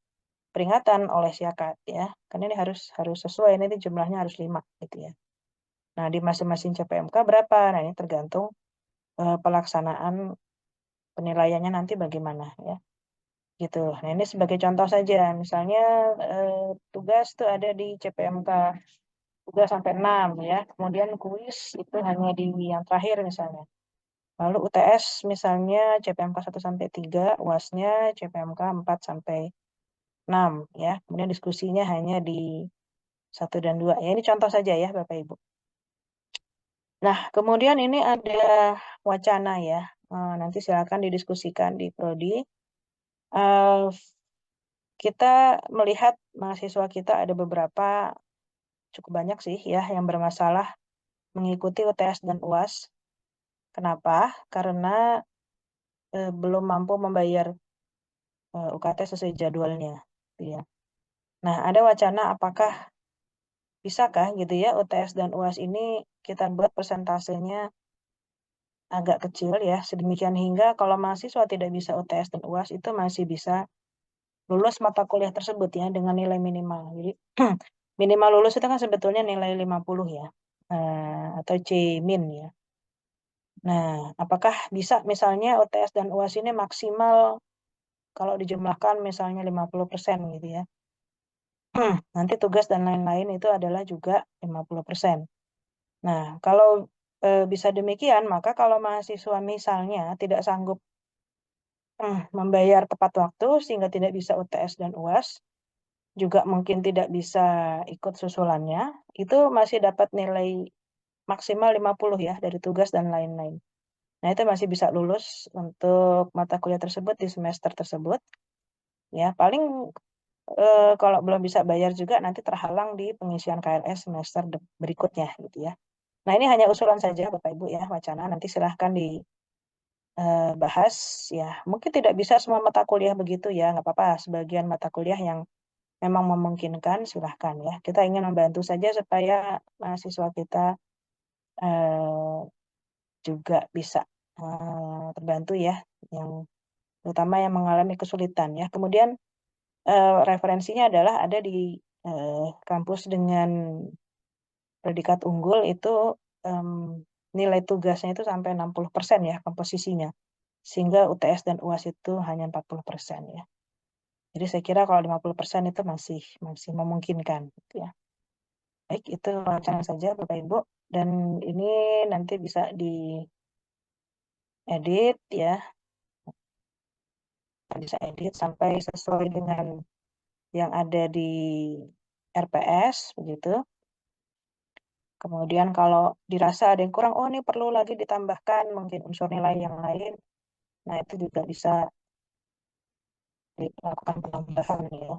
peringatan oleh Siakat ya. Karena ini harus sesuai, ini jumlahnya harus 5 gitu ya. Nah, di masing-masing CPMK berapa? Nah, ini tergantung pelaksanaan penilaiannya nanti bagaimana ya. Gitu. Nah, ini sebagai contoh saja. Misalnya tugas itu ada di CPMK 3-6 ya. Kemudian kuis itu hanya di yang terakhir misalnya. Lalu UTS misalnya CPMK 1-3, UAS-nya CPMK 4-6 ya. Kemudian diskusinya hanya di 1 dan 2. Ya, ini contoh saja ya Bapak Ibu. Nah, kemudian ini ada wacana ya. Nanti silakan didiskusikan di prodi. Kita melihat mahasiswa kita ada beberapa, cukup banyak sih ya, yang bermasalah mengikuti UTS dan UAS. Kenapa? Karena belum mampu membayar UKT sesuai jadwalnya. Ya. Nah, ada wacana apakah bisakah gitu ya UTS dan UAS ini kita buat persentasenya agak kecil ya, sedemikian hingga kalau mahasiswa tidak bisa UTS dan UAS itu masih bisa lulus mata kuliah tersebut ya dengan nilai minimal. Jadi minimal lulus itu kan sebetulnya nilai 50 ya, atau C-min ya. Nah, apakah bisa misalnya UTS dan UAS ini maksimal kalau dijumlahkan misalnya 50% gitu ya. Nanti tugas dan lain-lain itu adalah juga 50%. Nah, kalau bisa demikian, maka kalau mahasiswa misalnya tidak sanggup membayar tepat waktu sehingga tidak bisa UTS dan UAS, juga mungkin tidak bisa ikut susulannya, itu masih dapat nilai maksimal 50 ya dari tugas dan lain-lain. Nah, itu masih bisa lulus untuk mata kuliah tersebut di semester tersebut. Ya, paling kalau belum bisa bayar juga nanti terhalang di pengisian KLS semester berikutnya gitu ya. Nah, ini hanya usulan saja Bapak Ibu ya, wacana. Nanti silahkan dibahas ya. Mungkin tidak bisa semua mata kuliah begitu ya, nggak apa-apa. Sebagian mata kuliah yang memang memungkinkan silahkan ya. Kita ingin membantu saja supaya mahasiswa kita juga bisa terbantu ya, yang terutama yang mengalami kesulitan ya. Kemudian referensinya adalah ada di kampus dengan predikat unggul itu nilai tugasnya itu sampai 60% ya komposisinya. Sehingga UTS dan UAS itu hanya 40% ya. Jadi saya kira kalau 50% itu masih memungkinkan gitu ya. Baik, itu wacana saja Bapak Ibu, dan ini nanti bisa diedit ya. Bisa edit sampai sesuai dengan yang ada di RPS begitu. Kemudian kalau dirasa ada yang kurang, oh ini perlu lagi ditambahkan mungkin unsur nilai yang lain. Nah, itu juga bisa dilakukan penambahan ya.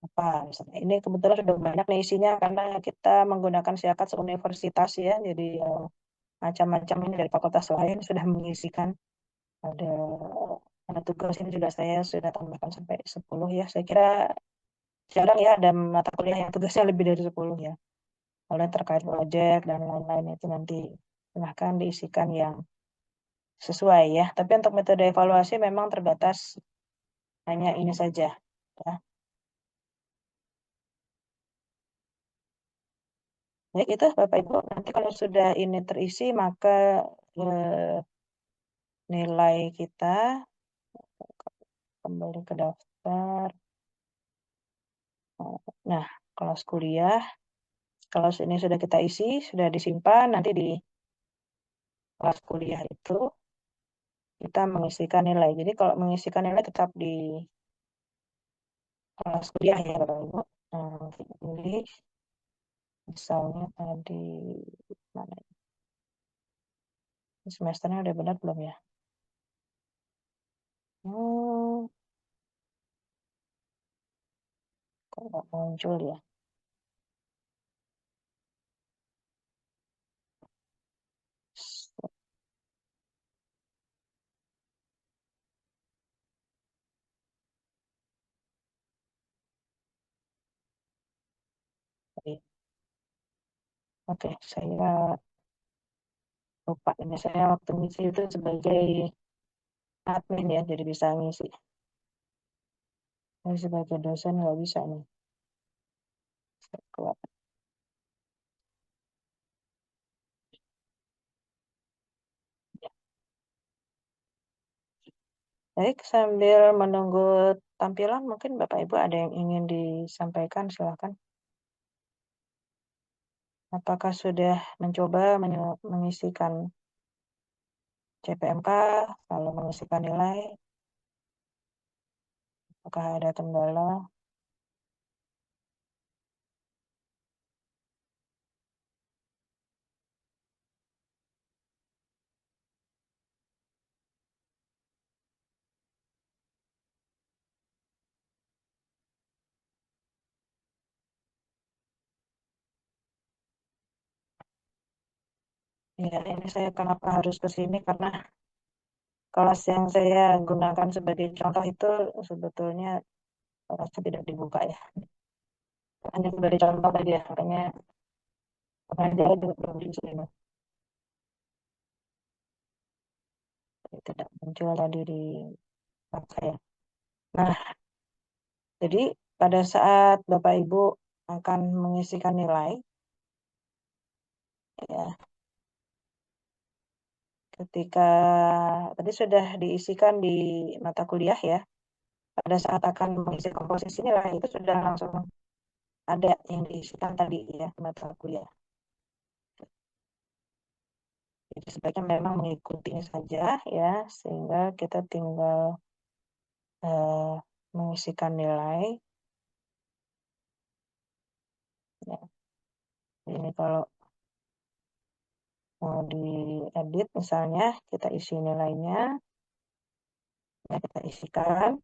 Apa misalnya ini kebetulan sudah banyak nih isinya karena kita menggunakan siakat seuniversitas ya. Jadi macam-macam ini dari fakultas lain sudah mengisikan. Ada tugas ini juga saya sudah tambahkan sampai 10 ya. Saya kira jarang ya ada mata kuliah yang tugasnya lebih dari 10 ya. Oleh terkait proyek dan lain-lain itu nanti silahkan diisikan yang sesuai ya. Tapi untuk metode evaluasi memang terbatas hanya ini saja. Ya. Baik itu Bapak Ibu, nanti kalau sudah ini terisi maka nilai kita kembali ke daftar. Nah, kelas kuliah, kalau ini sudah kita isi, sudah disimpan, nanti di kelas kuliah itu kita mengisikan nilai. Jadi kalau mengisikan nilai tetap di kelas kuliah ya Bapak Ibu. Nah, pilih misalnya tadi mana ini? Semesternya udah benar belum ya? Kok nggak muncul ya? Oke, saya lupa ini. Saya waktu ngisi itu sebagai admin ya, jadi bisa ngisi. Saya sebagai dosen nggak bisa nih. Saya keluar. Baik, sambil menunggu tampilan, mungkin Bapak Ibu ada yang ingin disampaikan, silakan. Apakah sudah mencoba mengisikan CPMK, lalu mengisikan nilai? Apakah ada kendala? Ya, ini saya kenapa harus ke sini karena kelas yang saya gunakan sebagai contoh itu sebetulnya kelasnya tidak dibuka ya. Hanya sebagai contoh tadi ya, makanya pengajaran juga belum di sini. Tidak muncul tadi di saya. Nah, jadi pada saat Bapak Ibu akan mengisikan nilai, ya, ketika tadi sudah diisikan di mata kuliah ya, pada saat akan mengisi komposisi nilai itu sudah langsung ada yang diisikan tadi ya mata kuliah. Jadi sebaiknya memang mengikutinya saja ya, sehingga kita tinggal mengisikan nilai. Ya. Ini kalau mau diedit misalnya, kita isi nilainya, ya kita isikan.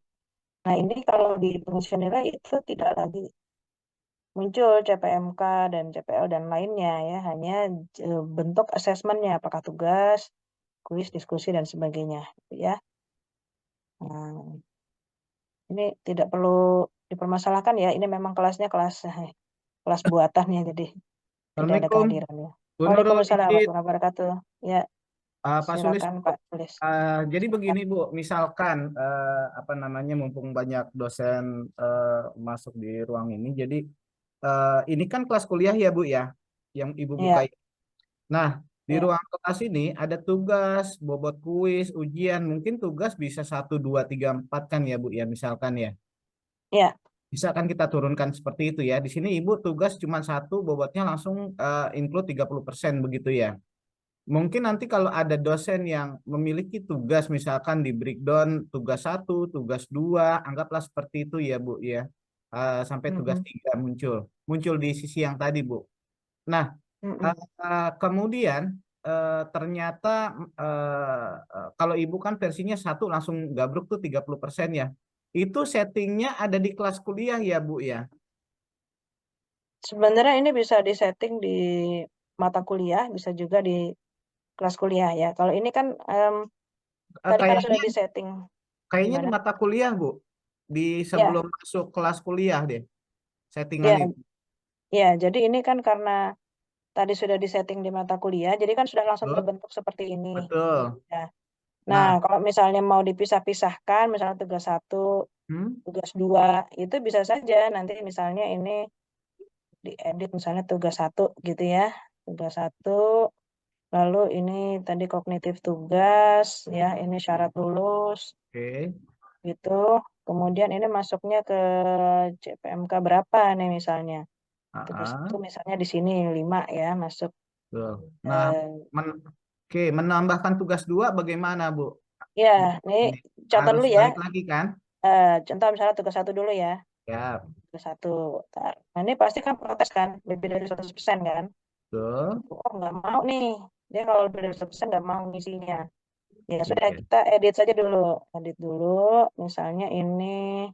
Nah ini kalau di pengisian nilai itu tidak lagi muncul CPMK dan CPL dan lainnya ya, hanya bentuk asesmennya, apakah tugas, kuis, diskusi dan sebagainya, ya. Nah, ini tidak perlu dipermasalahkan ya, ini memang kelasnya kelas buatan ya, jadi tidak ada Assalamualaikum, kehadiran ya. Bu Nurul, Waalaikumsalam izin warahmatullahi wabarakatuh. Ya, Pak Sulis. silakan Pak Tulis. Jadi Silakan. begini Bu, misalkan apa namanya, mumpung banyak dosen masuk di ruang ini, jadi ini kan kelas kuliah ya Bu ya, yang Ibu buka. Ya, Nah, di ya, ruang kelas ini ada tugas, bobot kuis, ujian, mungkin tugas bisa 1, 2, 3, 4 kan ya Bu ya, misalkan ya. ya, Bisa kan kita turunkan seperti itu ya. Di sini Ibu tugas cuma 1, bobotnya langsung include 30% begitu ya. Mungkin nanti kalau ada dosen yang memiliki tugas, misalkan di breakdown tugas 1, tugas 2, anggaplah seperti itu ya Bu ya. Sampai tugas 3 muncul di sisi yang tadi Bu. Nah, kemudian ternyata kalau Ibu kan versinya 1 langsung gabruk tuh 30% ya. Itu settingnya ada di kelas kuliah ya Bu ya. Sebenarnya ini bisa disetting di mata kuliah, bisa juga di kelas kuliah ya. Kalau ini kan tadi kan Kayaknya sudah disetting. kayaknya di Gimana? mata kuliah Bu. Di Ya, sebelum masuk kelas kuliah deh settingan ya, itu. ya. Jadi ini kan karena tadi sudah disetting di mata kuliah, jadi kan sudah langsung Betul. terbentuk seperti ini. Betul. Ya. Nah, Nah, kalau misalnya mau dipisah-pisahkan, misalnya tugas 1, tugas 2, itu bisa saja nanti misalnya ini diedit misalnya tugas 1 gitu ya. Tugas 1, lalu ini tadi kognitif tugas, ya ini syarat lulus, oke. gitu. Kemudian ini masuknya ke CPMK berapa nih misalnya. Tugas Ah, 1 misalnya di sini 5 ya masuk. betul. Nah, oke, menambahkan tugas 2 bagaimana, Bu? Ya, ini Ini contoh harus dulu ya. balik lagi kan? Contoh misalnya tugas 1 dulu ya. Ya, Tugas 1. Nah, ini pasti kan protes kan, lebih dari 100% kan. betul. Oh, nggak mau nih. Dia kalau lebih dari 100% nggak mau ngisinya. Ya sudah, Oke. kita edit saja dulu. Edit dulu. Misalnya ini,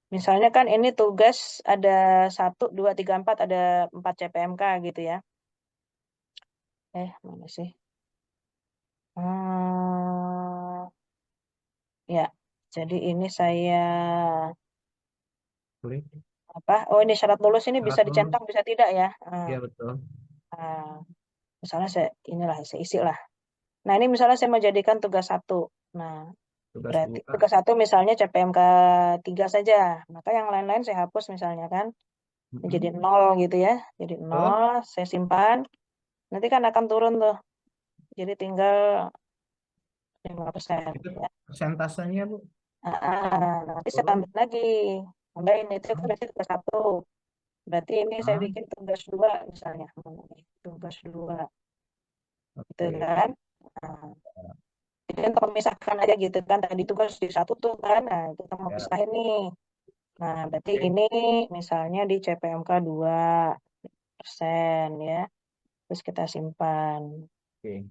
misalnya kan ini tugas ada 1, 2, 3, 4, ada 4 CPMK gitu ya. Mana sih? Ya, jadi ini saya Klik. apa? Oh, ini syarat lulus ini bisa Syarat lulus. dicentang, bisa tidak ya? Ya, betul. Misalnya saya isi lah. Nah, ini misalnya saya mau jadikan tugas 1. Nah, Tugas berarti 2. tugas 1 misalnya CPMK 3 saja. Maka yang lain-lain saya hapus misalnya kan. Jadi 0 gitu ya. Jadi Betul. 0, saya simpan. Nanti kan akan turun tuh. Jadi tinggal 5%. Itu Ya. persentasenya, Bu. Nanti saya Turun. tambah lagi. Tambahin itu kan berarti tugas 1. Berarti ini saya Ah, bikin tugas 2 misalnya. Tugas 2. Gitu oke. kan. Nah, jadi untuk memisahkan aja gitu kan. Tadi tugas di 1 tuh kan. Nah, kita mau Ya, pisahin nih. Nah, berarti oke. ini misalnya di CPMK 2% ya. Terus kita simpan. Oke.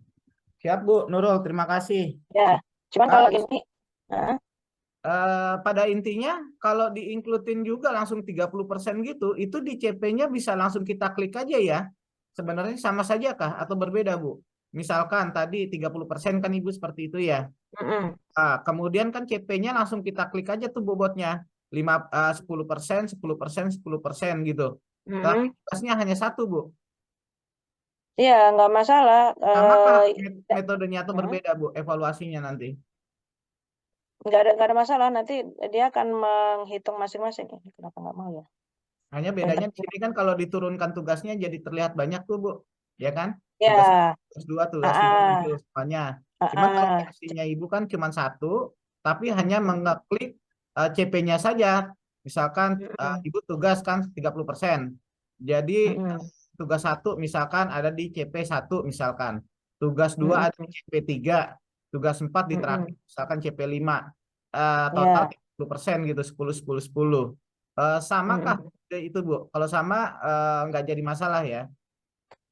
Siap, Bu Nurul. Terima kasih. Ya, cuman kalau Ah, ini, nah, pada intinya kalau diinklutin juga langsung 30% gitu, itu di CP-nya bisa langsung kita klik aja ya. Sebenarnya sama saja kah atau berbeda, Bu? Misalkan tadi 30% kan Ibu seperti itu ya. Kemudian kan CP-nya langsung kita klik aja tuh bobotnya. 10%, 10%, 10% gitu. Tapi tugasnya hanya satu, Bu. iya nggak masalah. Samakah Tidak, metodenya atau berbeda, Bu, evaluasinya nanti? nggak ada masalah. Nanti dia akan menghitung masing-masing. Kenapa nggak mau ya? Hanya Yang bedanya di penting, sini kan kalau diturunkan tugasnya jadi terlihat banyak tuh, Bu. Ya kan? Tugas ya, tugas 2, ah, tugas 3 muncul ah, semuanya. ah, Cuman kalau ah. versinya Ibu kan cuma satu, tapi hanya mengeklik CP-nya saja. Misalkan Ibu tugas kan 30%. Jadi tugas 1 misalkan ada di CP1 misalkan. Tugas 2 ada di CP3. Tugas 4 di terakhir misalkan CP5. Total Ya, 30% gitu, 10, 10, 10. Samakah itu, Bu? Kalau sama nggak jadi masalah ya.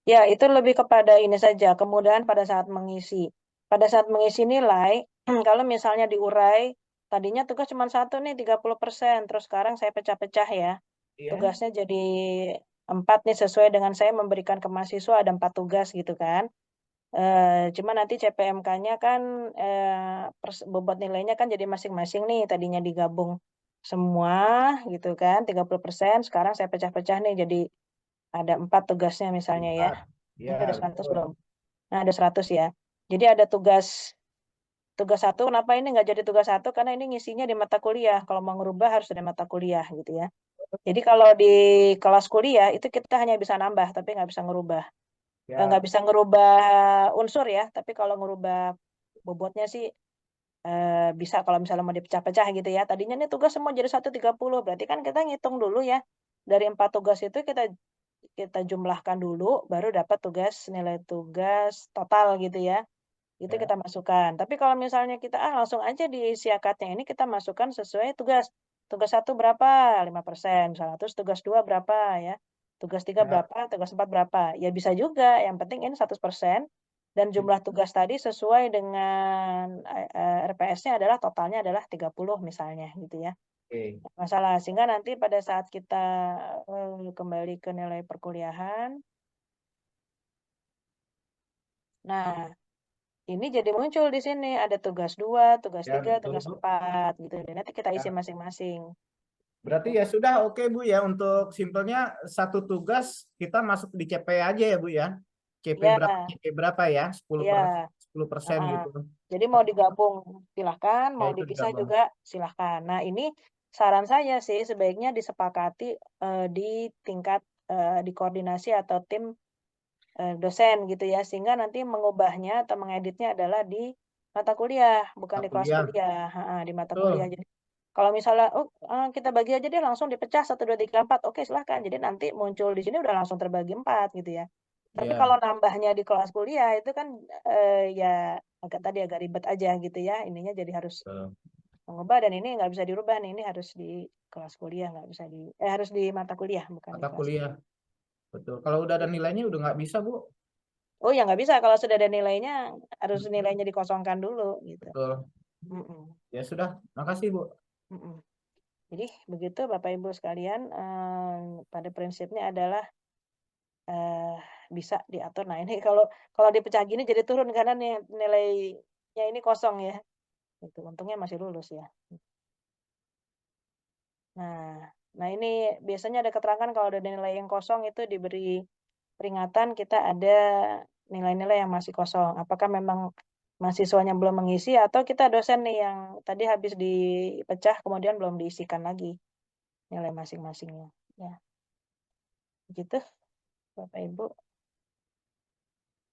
ya itu lebih kepada ini saja, kemudahan pada saat mengisi. Pada saat mengisi nilai, kalau misalnya diurai, tadinya tugas cuma 1 nih 30%, terus sekarang saya pecah-pecah ya. Iya. Tugasnya jadi 4 nih sesuai dengan saya memberikan ke mahasiswa ada 4 tugas gitu kan. Cuma nanti CPMK-nya kan bobot nilainya kan jadi masing-masing nih, tadinya digabung semua gitu kan 30%, sekarang saya pecah-pecah nih jadi ada 4 tugasnya misalnya ya. Ini Iya, udah 100 betul. belum? Nah, ada 100 ya. Jadi ada tugas 1, kenapa ini nggak jadi tugas 1? Karena ini ngisinya di mata kuliah. Kalau mau ngerubah harus ada mata kuliah gitu ya. Jadi kalau di kelas kuliah itu kita hanya bisa nambah, tapi nggak bisa ngerubah. Nggak Ya, bisa ngerubah unsur ya, tapi kalau ngerubah bobotnya sih bisa kalau misalnya mau dipecah-pecah gitu ya. Tadinya nih tugas semua jadi 130, berarti kan kita ngitung dulu ya. Dari 4 tugas itu kita jumlahkan dulu, baru dapat nilai tugas total gitu ya. Itu ya, kita masukkan. Tapi kalau misalnya kita langsung aja di siakatnya ini kita masukkan sesuai tugas. Tugas 1 berapa? 5% misalnya. Terus tugas 2 berapa ya? Tugas 3 ya. berapa? Tugas 4 berapa? Ya bisa juga. Yang penting ini 100%. Dan jumlah tugas tadi sesuai dengan RPS-nya adalah totalnya adalah 30 misalnya gitu ya. Oke. Masalah. Sehingga nanti pada saat kita kembali ke nilai perkuliahan. Nah, ini jadi muncul di sini ada tugas 2, tugas Ya, 3, betul, tugas Bu. 4 gitu. Dan nanti kita isi Ya. masing-masing Berarti gitu. ya sudah oke, Bu ya, untuk simpelnya satu tugas kita masuk di CP aja ya, Bu ya. CP Ya, berapa, CP berapa ya? 10%, ya. 10% gitu. Jadi mau digabung silahkan, Ya mau itu dipisah digabung. juga silahkan. Nah ini saran saya sih sebaiknya disepakati di tingkat di koordinasi atau tim dosen gitu ya, sehingga nanti mengubahnya atau mengeditnya adalah di mata kuliah, bukan Mata di kelas kuliah. kuliah. Di mata Betul. kuliah. Jadi kalau misalnya kita bagi aja deh langsung dipecah 1, 2, 3, 4, oke silahkan. Jadi nanti muncul di sini udah langsung terbagi 4 gitu ya. Tapi Ya. kalau nambahnya di kelas kuliah itu kan ya agak ribet aja gitu ya. Ininya jadi harus Betul. mengubah, dan ini nggak bisa dirubah nih. Ini harus di kelas kuliah, nggak bisa harus di mata kuliah, bukan di Mata kelas. kuliah. Betul. Kalau udah ada nilainya udah nggak bisa, Bu. Oh ya nggak bisa, kalau sudah ada nilainya harus nilainya dikosongkan dulu gitu. Betul. Mm-mm. Ya sudah, makasih, Bu. Mm-mm. Jadi begitu Bapak Ibu sekalian, pada prinsipnya adalah bisa diatur. Nah ini kalau dipecah gini jadi turun karena nilainya ini kosong ya. Itu untungnya masih lulus ya. Nah ini biasanya ada keterangan kalau ada nilai yang kosong itu diberi peringatan, kita ada nilai-nilai yang masih kosong. Apakah memang mahasiswanya belum mengisi atau kita dosen nih yang tadi habis dipecah kemudian belum diisikan lagi nilai masing-masingnya. Ya, begitu Bapak Ibu.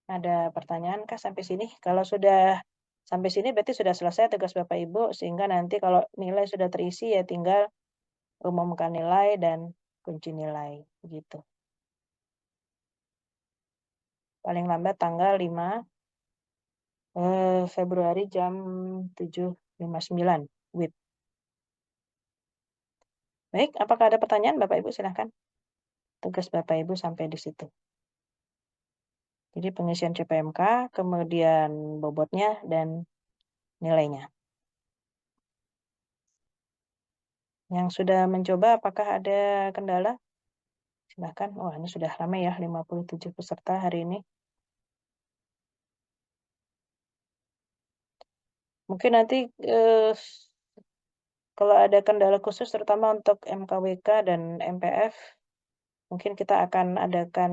Ada pertanyaan kah sampai sini? Kalau sudah sampai sini berarti sudah selesai tugas Bapak Ibu, sehingga nanti kalau nilai sudah terisi ya tinggal umumkan nilai dan kunci nilai. Begitu. Paling lambat tanggal 5 Februari jam 7.59 WIB. Baik, apakah ada pertanyaan Bapak Ibu? Silahkan. Tugas Bapak Ibu sampai di situ. Jadi pengisian CPMK, kemudian bobotnya dan nilainya. Yang sudah mencoba apakah ada kendala? Silahkan. Wah, ini sudah ramai ya, 57 peserta hari ini. Mungkin nanti kalau ada kendala khusus terutama untuk MKWK dan MPF, mungkin kita akan adakan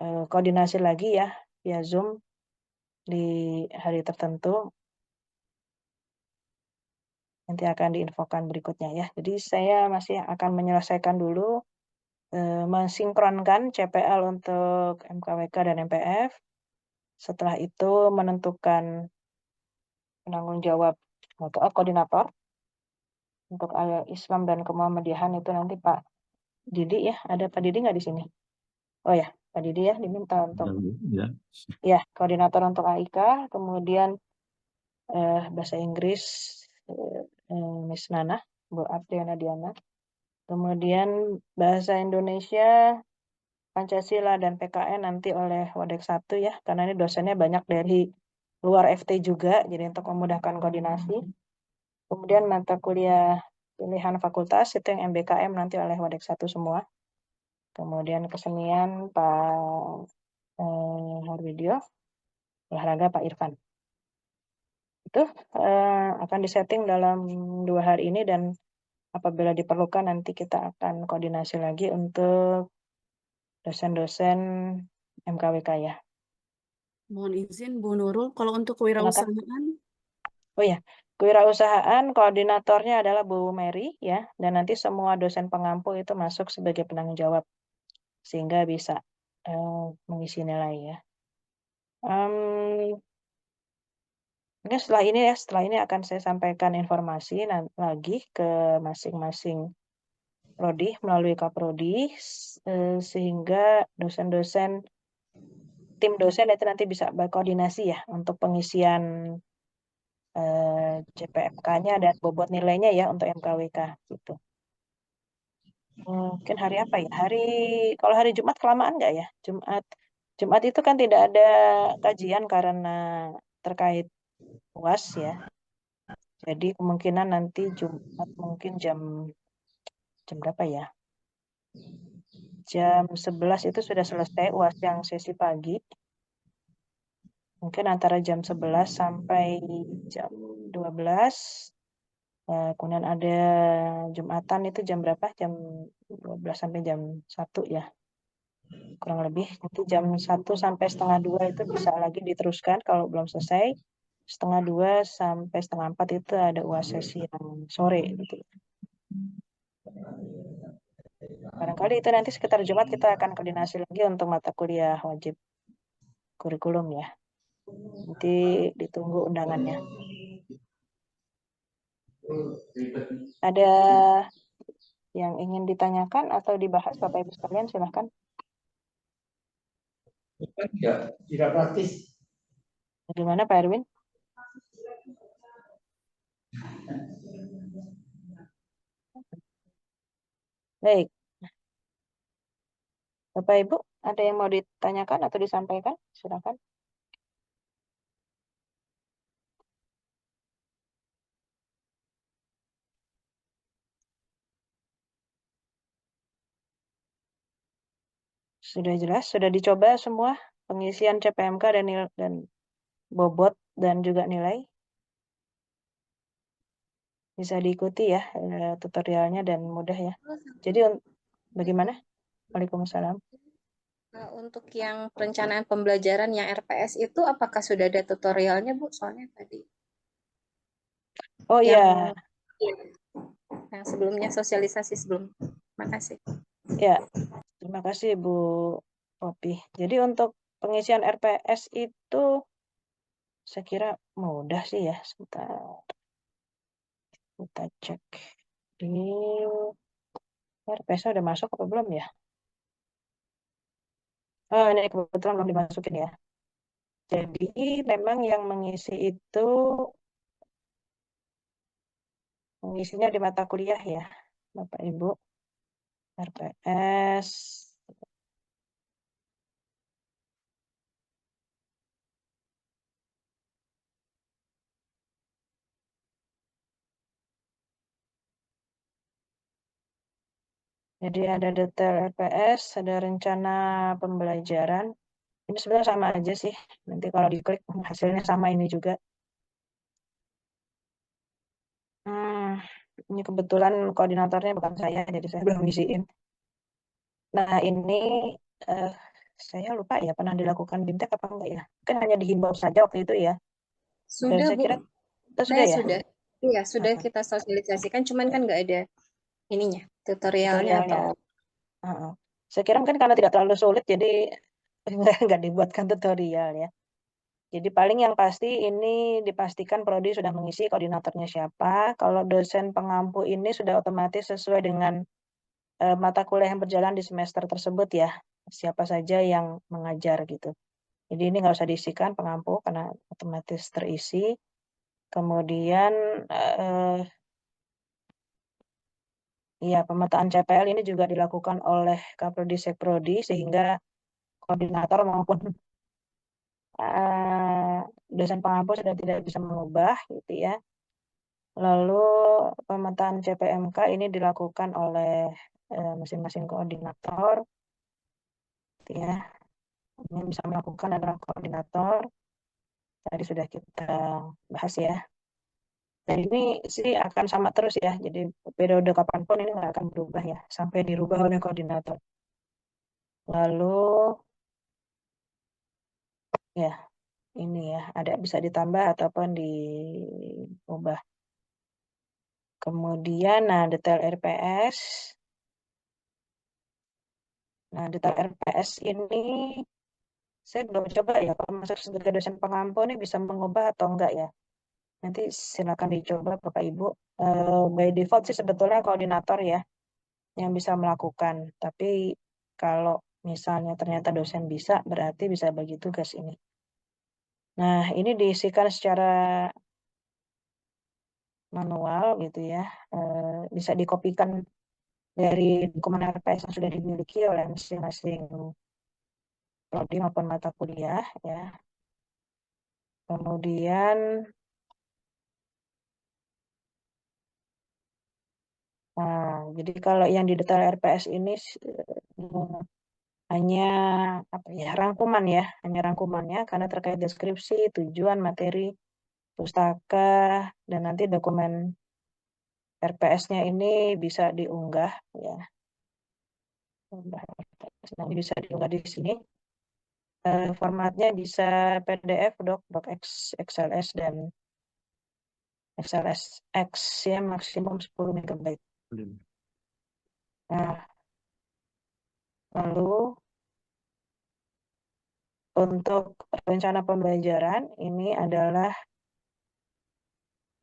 koordinasi lagi ya via Zoom di hari tertentu. Nanti akan diinfokan berikutnya ya. Jadi saya masih akan menyelesaikan dulu mensinkronkan CPL untuk MKWK dan MPF. Setelah itu menentukan penanggung jawab atau koordinator untuk Islam dan Kemuhammadiyahan itu nanti Pak Didi ya. Ada Pak Didi nggak di sini? Oh ya, Pak Didi ya diminta untuk ya koordinator untuk AIK, kemudian bahasa Inggris Miss Nana, Bu Apriana Diana, kemudian bahasa Indonesia, Pancasila dan PKN nanti oleh Wadek 1 ya, karena ini dosennya banyak dari luar FT juga, jadi untuk memudahkan koordinasi. Kemudian mata kuliah pilihan fakultas itu yang MBKM nanti oleh Wadek 1 semua. Kemudian kesenian Pak Harwidyo, olahraga Pak Irfan. Itu akan disetting dalam 2 hari ini, dan apabila diperlukan nanti kita akan koordinasi lagi untuk dosen-dosen MKWK ya. Mohon izin Bu Nurul, kalau untuk kewirausahaan, Oh ya, kewirausahaan koordinatornya adalah Bu Mary ya, dan nanti semua dosen pengampu itu masuk sebagai penanggung jawab sehingga bisa mengisi nilai ya. Mungkin setelah ini akan saya sampaikan informasi lagi ke masing-masing prodi melalui Kaprodi sehingga dosen-dosen tim dosen itu nanti bisa berkoordinasi ya untuk pengisian CPMK-nya dan bobot nilainya ya untuk MKWK gitu. Mungkin hari apa ya? Kalau hari Jumat kelamaan nggak ya? Jumat itu kan tidak ada kajian karena terkait UAS ya. Jadi kemungkinan nanti Jumat mungkin jam berapa ya? Jam 11 itu sudah selesai UAS yang sesi pagi. Mungkin antara jam 11 sampai jam 12. Kemudian ada Jumatan itu jam berapa? Jam 12 sampai jam 1 ya. kurang lebih nanti jam 1 sampai setengah 2 itu bisa lagi diteruskan kalau belum selesai. Setengah 2 sampai setengah 4 itu ada UAS sesi yang sore gitu. Barangkali itu nanti sekitar Jumat kita akan koordinasi lagi untuk mata kuliah wajib kurikulum ya. Nanti ditunggu undangannya. Ada yang ingin ditanyakan atau dibahas Bapak Ibu sekalian, silahkan. Tidak praktis. Bagaimana Pak Erwin? Baik. Bapak Ibu, ada yang mau ditanyakan atau disampaikan? Silakan. Sudah jelas, sudah dicoba semua pengisian CPMK dan bobot dan juga nilai. Bisa diikuti ya tutorialnya dan mudah ya. Jadi bagaimana? Waalaikumsalam. Untuk yang perencanaan pembelajaran yang RPS itu apakah sudah ada tutorialnya Bu? Soalnya tadi Oh iya, yang sebelumnya sosialisasi sebelum. Makasih. ya. Terima kasih Bu Popi. Jadi untuk pengisian RPS itu saya kira mudah sih ya. Sebentar. Kita cek. Ini RPS udah masuk apa belum ya? Oh, ini kebetulan belum dimasukin ya. Jadi memang yang mengisi itu mengisinya di mata kuliah ya, Bapak Ibu. RPS. Jadi ada detail RPS, ada rencana pembelajaran. Ini sebenarnya sama aja sih. Nanti kalau diklik hasilnya sama ini juga. Ini kebetulan koordinatornya bukan saya, jadi saya belum ngisiin. Nah ini saya lupa ya pernah dilakukan BIMTEK apa enggak ya? Kan hanya dihimbau saja waktu itu ya. Dan Sudah saya Bu. kira sudah Saya ya. sudah. Iya, sudah kita sosialisasikan, cuman kan nggak ada ininya, tutorialnya Tutorialnya. atau Saya kira mungkin karena tidak terlalu sulit, jadi nggak dibuatkan tutorial ya. Jadi paling yang pasti ini dipastikan prodi sudah mengisi koordinatornya siapa. Kalau dosen pengampu ini sudah otomatis sesuai dengan mata kuliah yang berjalan di semester tersebut ya. Siapa saja yang mengajar gitu. Jadi ini nggak usah diisikan pengampu karena otomatis terisi. Kemudian ya pemetaan CPL ini juga dilakukan oleh Kaprodi Sekprodi sehingga koordinator maupun dosen pengampu sudah tidak bisa mengubah gitu ya. Lalu pemetaan CPMK ini dilakukan oleh masing-masing koordinator gitu ya. Yang bisa melakukan adalah koordinator. Tadi sudah kita bahas ya. Dan ini sih akan sama terus ya. Jadi periode kapanpun ini nggak akan berubah ya. Sampai dirubah oleh koordinator. Lalu ya ini ya. Ada bisa ditambah ataupun diubah. Kemudian nah detail RPS. Nah detail RPS ini saya belum coba ya. Kalau masuk sebagai dosen pengampu ini bisa mengubah atau enggak ya. Nanti silakan dicoba Bapak Ibu. By default sih sebetulnya koordinator ya yang bisa melakukan. Tapi kalau misalnya ternyata dosen bisa, berarti bisa bagi tugas ini. Nah, ini diisikan secara manual gitu ya. Bisa dikopikan dari dokumen RPS yang sudah dimiliki oleh masing-masing prodi maupun mata kuliah ya. Kemudian jadi kalau yang di detail RPS ini hanya apa ya rangkuman ya, hanya rangkumannya karena terkait deskripsi, tujuan, materi, pustaka, dan nanti dokumen RPS-nya ini bisa diunggah ya. Nah, bisa diunggah di sini. Formatnya bisa PDF, doc XLS, dan XLSX ya, maksimum 10 MB. Nah, lalu untuk rencana pembelajaran ini adalah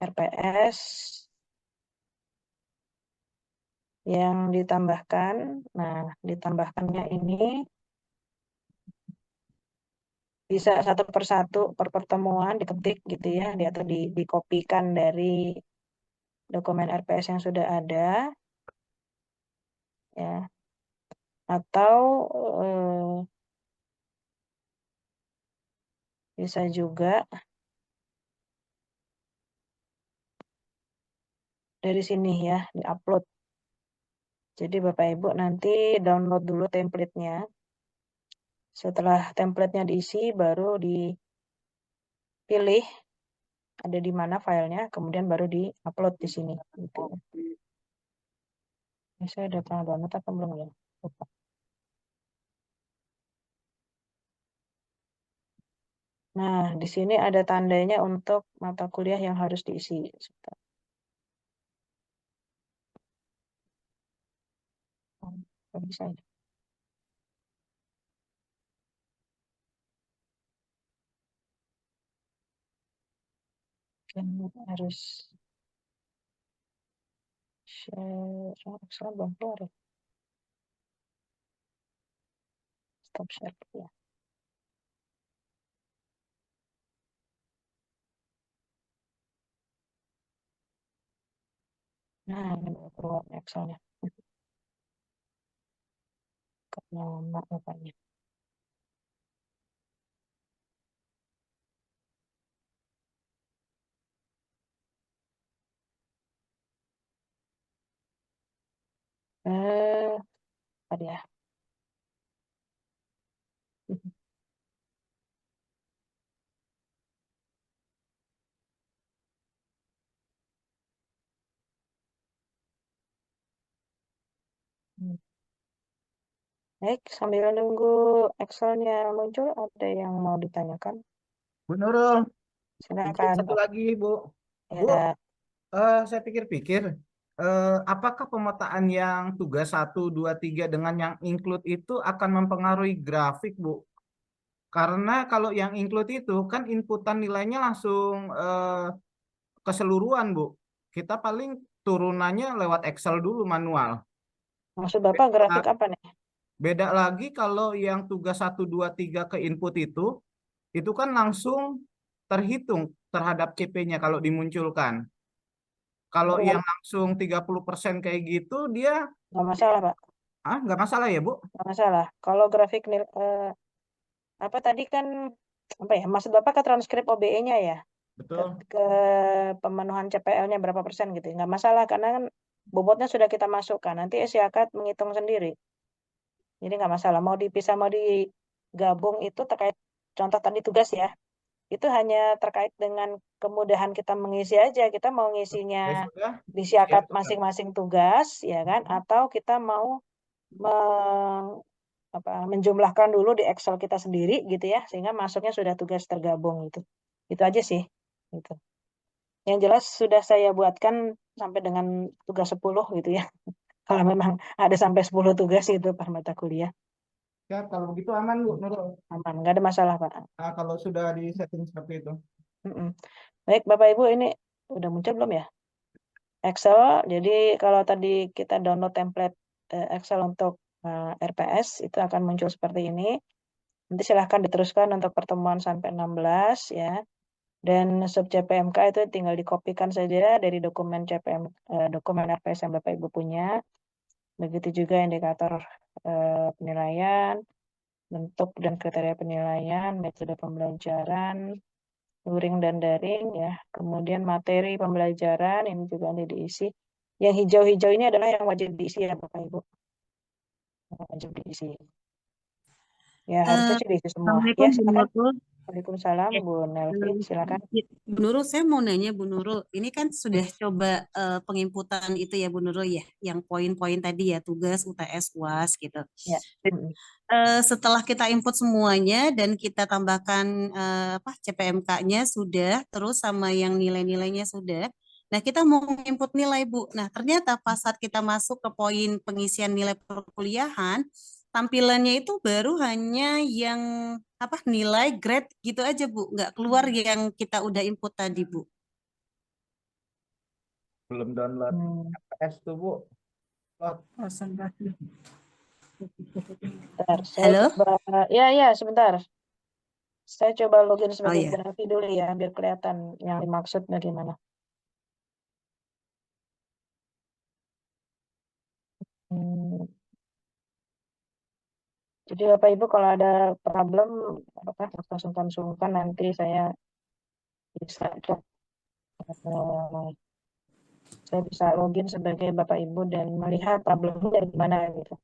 RPS yang ditambahkan. Nah, ditambahkannya ini bisa satu persatu per pertemuan diketik gitu ya, atau dikopikan dari dokumen RPS yang sudah ada ya, atau bisa juga dari sini ya, diupload. Jadi Bapak Ibu nanti download dulu template-nya. Setelah template-nya diisi, baru dipilih ada di mana filenya, kemudian baru di-upload di sini. Gitu. Ini saya udah pernah download apa belum ya? Lupa. Nah, di sini ada tandanya untuk mata kuliah yang harus diisi. Bisa ya. Harus share Excel belum keluar ya. Stop share ya. Nah, ini udah keluar Excelnya. Nama bapaknya. Tadi ya. Baik, sambil nunggu Excelnya muncul, ada yang mau ditanyakan? Bu Nurul, izin Silakan, satu Pak. lagi, Bu. Bu, Ya, saya pikir-pikir, apakah pemetaan yang tugas 1, 2, 3 dengan yang include itu akan mempengaruhi grafik, Bu? Karena kalau yang include itu kan inputan nilainya langsung keseluruhan, Bu. Kita paling turunannya lewat Excel dulu manual. maksud Bapak grafik apa nih? Beda lagi kalau yang tugas 1, 2, 3 ke input itu kan langsung terhitung terhadap CP-nya kalau dimunculkan. Kalau yang langsung 30% kayak gitu, dia Nggak masalah, Pak. nggak masalah ya, Bu? Nggak masalah. Kalau grafik apa tadi kan, apa ya, maksud Bapak ke transkrip OBE-nya ya? Betul. Ke pemenuhan CPL-nya berapa persen gitu. Nggak masalah, karena kan bobotnya sudah kita masukkan. Nanti SIAKAD menghitung sendiri. Jadi nggak masalah. Mau dipisah, mau digabung itu terkait contoh tadi tugas ya. Itu hanya terkait dengan kemudahan kita mengisi aja. Kita mau ngisinya Ya sudah. di SIAKAD Siap. masing-masing tugas, ya kan? Atau kita mau menjumlahkan dulu di Excel kita sendiri gitu ya, sehingga masuknya sudah tugas tergabung gitu. Itu aja sih. Gitu. Yang jelas sudah saya buatkan sampai dengan tugas 10 gitu ya. Kalau memang ada sampai 10 tugas itu per mata kuliah. Siap, kalau begitu aman, Bu Nurul. Aman, nggak ada masalah, Pak. Kalau sudah di setting seperti itu. Baik, Bapak Ibu, ini udah muncul belum ya? Excel, jadi kalau tadi kita download template Excel untuk RPS, itu akan muncul seperti ini. Nanti silahkan diteruskan untuk pertemuan sampai 16 ya. Dan sub CPMK itu tinggal dikopikan saja dari dokumen CPM, dokumen RPS yang Bapak Ibu punya. Begitu juga indikator penilaian, bentuk dan kriteria penilaian, metode pembelajaran, luring dan daring ya. Kemudian materi pembelajaran ini juga nanti diisi. Yang hijau-hijau ini adalah yang wajib diisi ya Bapak Ibu. Wajib diisi. Ya harusnya sih diisi semua. Ya silakan. Waalaikumsalam, Eh, Bu Nelvi, silakan. Bu Nurul, saya mau nanya Bu Nurul, ini kan sudah coba penginputan itu ya Bu Nurul ya, yang poin-poin tadi ya, tugas, UTS, UAS gitu. Ya. Setelah kita input semuanya dan kita tambahkan CPMK-nya sudah, terus sama yang nilai-nilainya sudah. Nah, kita mau input nilai, Bu. Nah, ternyata pas saat kita masuk ke poin pengisian nilai perkuliahan, tampilannya itu baru hanya yang nilai grade gitu aja, Bu. Nggak keluar yang kita udah input tadi, Bu. Belum download RPS tuh, Bu. Bentar, saya Halo? coba, ya sebentar. Saya coba login Oh sebagai ya. Bu Nelvi dulu ya, biar kelihatan yang dimaksud bagaimana. Jadi Bapak Ibu kalau ada problem langsung konsulkan, nanti saya bisa saya bisa login sebagai Bapak Ibu dan melihat problemnya dari mana gitu.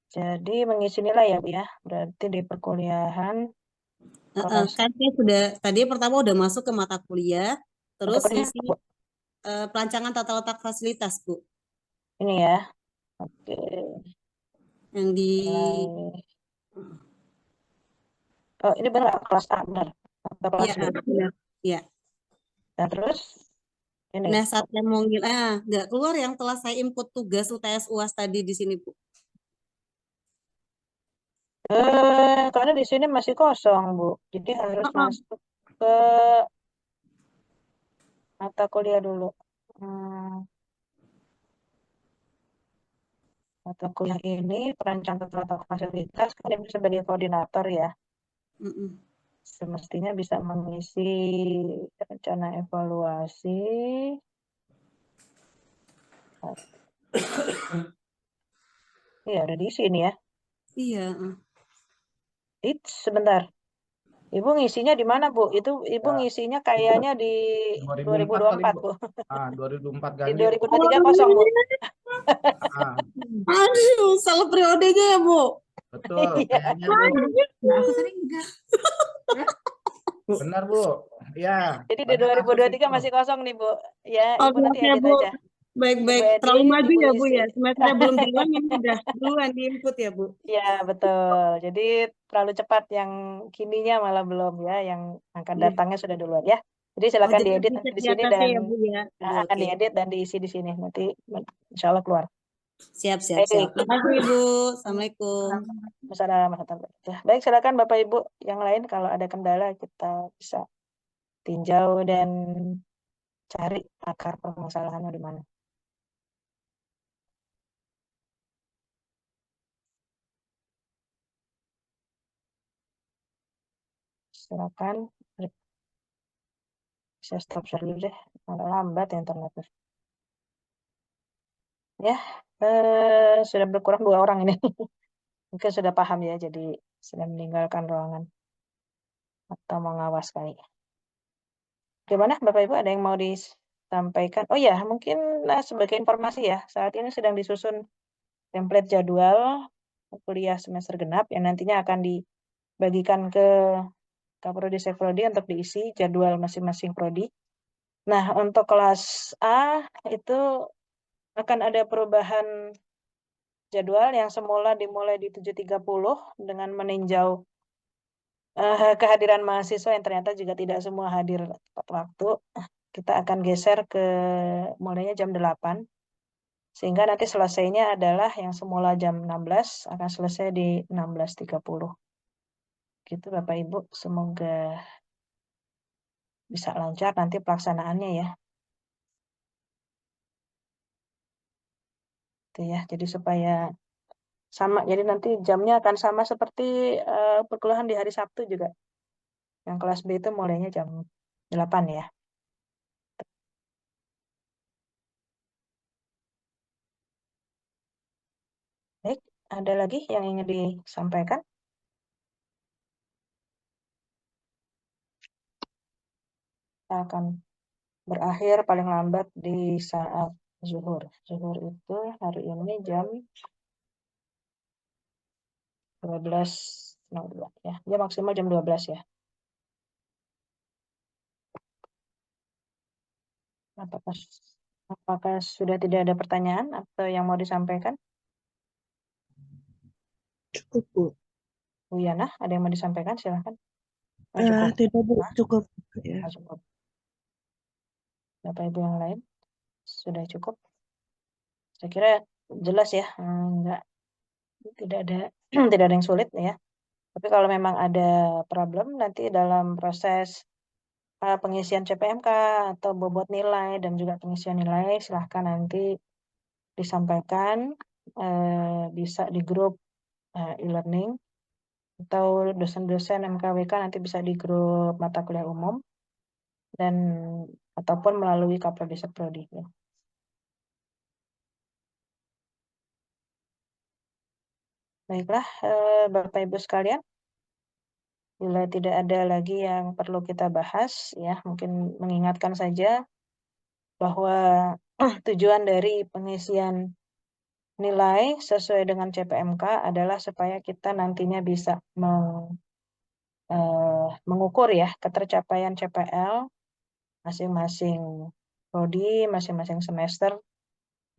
Jadi mengisi nilai ya Bu ya, berarti di perkuliahan kelas Kan saya sudah tadi pertama udah masuk ke mata kuliah, terus kuliah ngisi perancangan tata letak fasilitas, Bu. ini ya. Oke. Yang di Nilai. Oh, ini benar kelas A, benar. Kelas B. benar. Ya. Dan terus ini. Nah, saat saya mau nggak keluar yang telah saya input tugas UTS UAS tadi di sini, Bu. Karena di sini masih kosong, Bu. Jadi harus masuk ke mata kuliah dulu. Mata kuliah ini perancang tata letak fasilitas kan bisa sebagai koordinator ya. Semestinya bisa mengisi rencana evaluasi. Iya, ada di sini ya. Iya. Sebentar. Ibu ngisinya di mana, Bu? Itu Ibu Ya. ngisinya kayaknya di 2024, Bu. 2004 Di ganjil. 2023 kosong, Bu. Aduh, salah periodenya ya, Bu. Betul, Iya. kayaknya Bu. Aku sering enggak. Benar, Bu. Ya. Jadi di 2023 masih kosong nih, Bu. Ya, Ibu nanti Oke, edit Bu. aja. Baik-baik, Ibu terlalu edit, maju Ibu ya, Bu isi. ya. Semesternya belum jalan ini udah duluan di input ya, Bu. Ya, betul. Jadi terlalu cepat yang kininya malah belum ya, yang akan datangnya sudah duluan ya. Jadi silakan jadi diedit bisa di di sini atasnya dan ya, Bu ya. akan Oke. diedit dan diisi di sini. Nanti insya Allah keluar. Siap. Baik. Terima kasih, Ibu. Assalamualaikum. Baik, silakan Bapak Ibu yang lain kalau ada kendala kita bisa tinjau dan cari akar permasalahannya di mana. Silakan. Saya stop share dulu deh, agak lambat ya internetnya. Ya, sudah berkurang 2 orang ini. Mungkin sudah paham ya, jadi sudah meninggalkan ruangan atau mengawas kali. Gimana Bapak Ibu, ada yang mau disampaikan? Oh ya, mungkin sebagai informasi ya, saat ini sedang disusun template jadwal kuliah semester genap yang nantinya akan dibagikan ke Kaprodi Sekprodi untuk diisi jadwal masing-masing prodi. Nah, untuk kelas A itu akan ada perubahan jadwal yang semula dimulai di 7.30 dengan meninjau kehadiran mahasiswa yang ternyata juga tidak semua hadir tepat waktu. Kita akan geser ke mulainya jam 8. Sehingga nanti selesainya adalah yang semula jam 16 akan selesai di 16.30. Gitu Bapak Ibu, semoga bisa lancar nanti pelaksanaannya ya. Itu ya, jadi supaya sama, jadi nanti jamnya akan sama seperti perkuliahan di hari Sabtu juga. Yang kelas B itu mulainya jam 8 ya. Baik, ada lagi yang ingin disampaikan? Kita akan berakhir paling lambat di saat zuhur. Zuhur itu hari ini jam 12.02 ya. Dia maksimal jam 12 ya. Apakah sudah tidak ada pertanyaan atau yang mau disampaikan? Cukup, Bu. Bu Yana, ada yang mau disampaikan? Silahkan. Oh, cukup. Tidak, Bu. Hah? Cukup. Ya. Oh, cukup. Bapak Ibu yang lain? Sudah cukup? Saya kira jelas ya. Tidak ada tidak ada yang sulit ya. Tapi kalau memang ada problem nanti dalam proses pengisian CPMK atau bobot nilai dan juga pengisian nilai, silahkan nanti disampaikan, bisa di grup e-learning atau dosen-dosen MKWK nanti bisa di grup mata kuliah umum dan ataupun melalui Kaprodi Prodi ya. Baiklah, Bapak Ibu sekalian, bila tidak ada lagi yang perlu kita bahas ya, mungkin mengingatkan saja bahwa tujuan dari pengisian nilai sesuai dengan CPMK adalah supaya kita nantinya bisa mengukur ya ketercapaian CPL masing-masing prodi, masing-masing semester,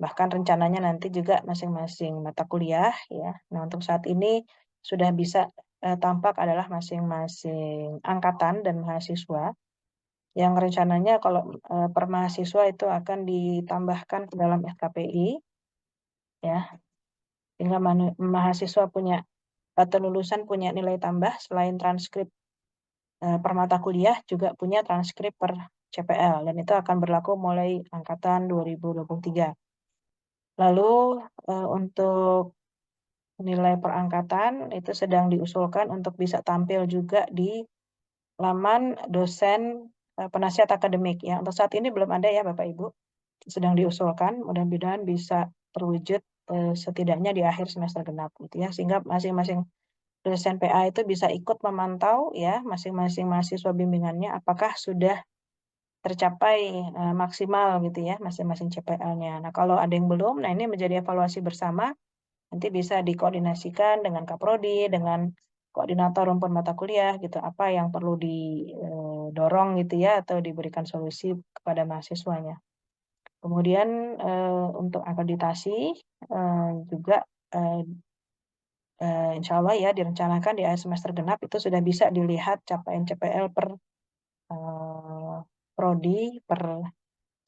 bahkan rencananya nanti juga masing-masing mata kuliah ya. Nah, untuk saat ini sudah bisa tampak adalah masing-masing angkatan dan mahasiswa yang rencananya kalau per mahasiswa itu akan ditambahkan ke dalam SKPI ya, sehingga mahasiswa punya atau lulusan punya nilai tambah selain transkrip per mata kuliah juga punya transkrip per CPL dan itu akan berlaku mulai angkatan 2023. Lalu untuk nilai per angkatan itu sedang diusulkan untuk bisa tampil juga di laman dosen penasihat akademik ya. Untuk saat ini belum ada ya Bapak Ibu, sedang diusulkan, mudah-mudahan bisa terwujud setidaknya di akhir semester genap gitu ya, sehingga masing-masing dosen PA itu bisa ikut memantau ya masing-masing mahasiswa bimbingannya apakah sudah tercapai maksimal gitu ya masing-masing CPL-nya. Nah, kalau ada yang belum, nah ini menjadi evaluasi bersama, nanti bisa dikoordinasikan dengan Kaprodi, dengan koordinator rumpun mata kuliah gitu, apa yang perlu didorong gitu ya atau diberikan solusi kepada mahasiswanya. Kemudian untuk akreditasi juga insya Allah ya direncanakan di akhir semester genap itu sudah bisa dilihat capaian CPL per prodi, per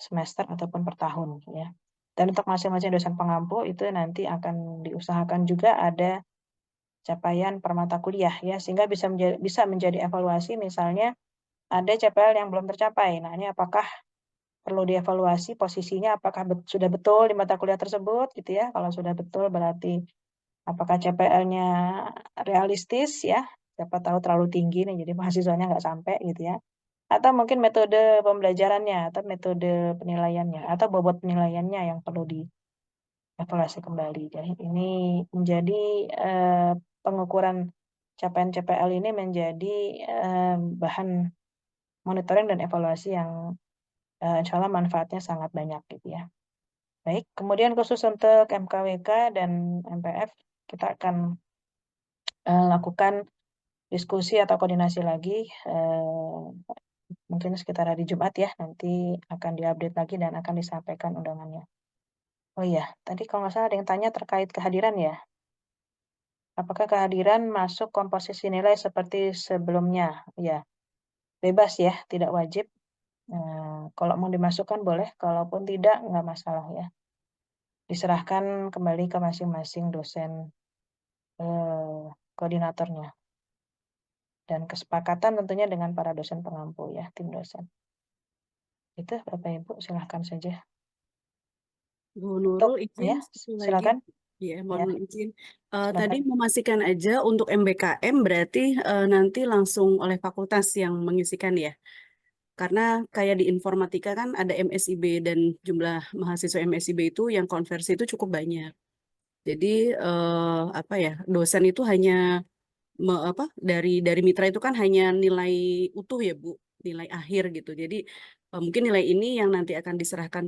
semester ataupun per tahun ya. Dan untuk masing-masing dosen pengampu itu nanti akan diusahakan juga ada capaian per mata kuliah ya, sehingga bisa menjadi evaluasi misalnya ada CPL yang belum tercapai. Nah, ini apakah perlu dievaluasi posisinya, apakah sudah betul di mata kuliah tersebut gitu ya. Kalau sudah betul berarti apakah CPL-nya realistis ya, siapa tahu terlalu tinggi nih jadi mahasiswanya nggak sampai gitu ya. Atau mungkin metode pembelajarannya atau metode penilaiannya atau bobot penilaiannya yang perlu dievaluasi kembali. Jadi ini menjadi pengukuran capaian CPL ini menjadi bahan monitoring dan evaluasi yang insya Allah manfaatnya sangat banyak gitu ya. Baik, kemudian khusus untuk MKWK dan MPF kita akan lakukan diskusi atau koordinasi lagi mungkin sekitar hari Jumat ya, nanti akan diupdate lagi dan akan disampaikan undangannya. Oh iya, tadi kalau nggak salah ada yang tanya terkait kehadiran ya. Apakah kehadiran masuk komposisi nilai seperti sebelumnya? Ya, bebas ya, tidak wajib. Kalau mau dimasukkan boleh, kalaupun tidak nggak masalah ya. Diserahkan kembali ke masing-masing dosen koordinatornya. Dan kesepakatan tentunya dengan para dosen pengampu ya, tim dosen. Itu Bapak Ibu silahkan saja. Bu Nurul, izin Ya, satu lagi. silakan. Ya, mohon izin. Silakan. Tadi memastikan aja untuk MBKM berarti nanti langsung oleh fakultas yang mengisikan ya. Karena kayak di informatika kan ada MSIB dan jumlah mahasiswa MSIB itu yang konversi itu cukup banyak. Jadi apa ya, dosen itu hanya dari mitra itu kan hanya nilai utuh ya Bu, nilai akhir gitu. Jadi mungkin nilai ini yang nanti akan diserahkan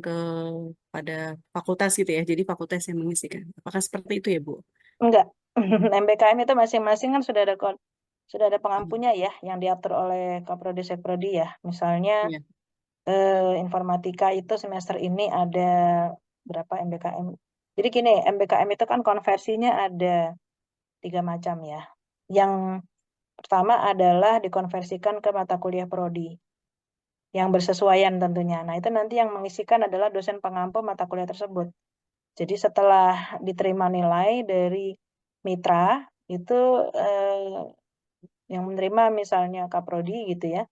pada fakultas gitu ya. Jadi fakultas yang mengisikan. Apakah seperti itu ya, Bu? Enggak. MBKM itu masing-masing kan sudah ada pengampunya ya yang diatur oleh Kaprodi Sekprodi ya. Misalnya Iya. informatika itu semester ini ada berapa MBKM. Jadi gini, MBKM itu kan konversinya ada 3 macam ya. Yang pertama adalah dikonversikan ke mata kuliah prodi yang bersesuaian tentunya. Nah, itu nanti yang mengisikan adalah dosen pengampu mata kuliah tersebut. Jadi setelah diterima nilai dari mitra, itu yang menerima misalnya kaprodi gitu ya,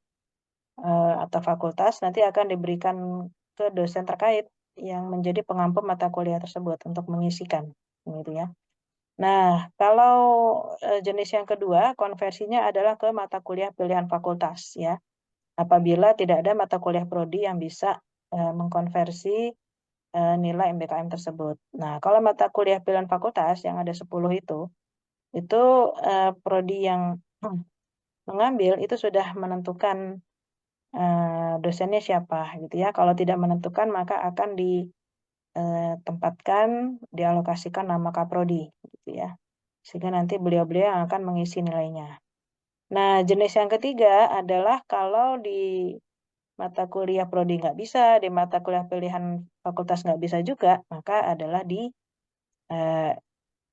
atau fakultas, nanti akan diberikan ke dosen terkait yang menjadi pengampu mata kuliah tersebut untuk mengisikan, gitu ya. Nah, kalau jenis yang kedua, konversinya adalah ke mata kuliah pilihan fakultas ya. Apabila tidak ada mata kuliah prodi yang bisa mengkonversi nilai MBKM tersebut. Nah, kalau mata kuliah pilihan fakultas yang ada 10 itu prodi yang mengambil itu sudah menentukan dosennya siapa gitu ya. Kalau tidak menentukan maka akan ditempatkan, dialokasikan nama kaprodi gitu ya. Sehingga nanti beliau-beliau yang akan mengisi nilainya. Nah, jenis yang ketiga adalah kalau di mata kuliah prodi nggak bisa, di mata kuliah pilihan fakultas nggak bisa juga, maka adalah di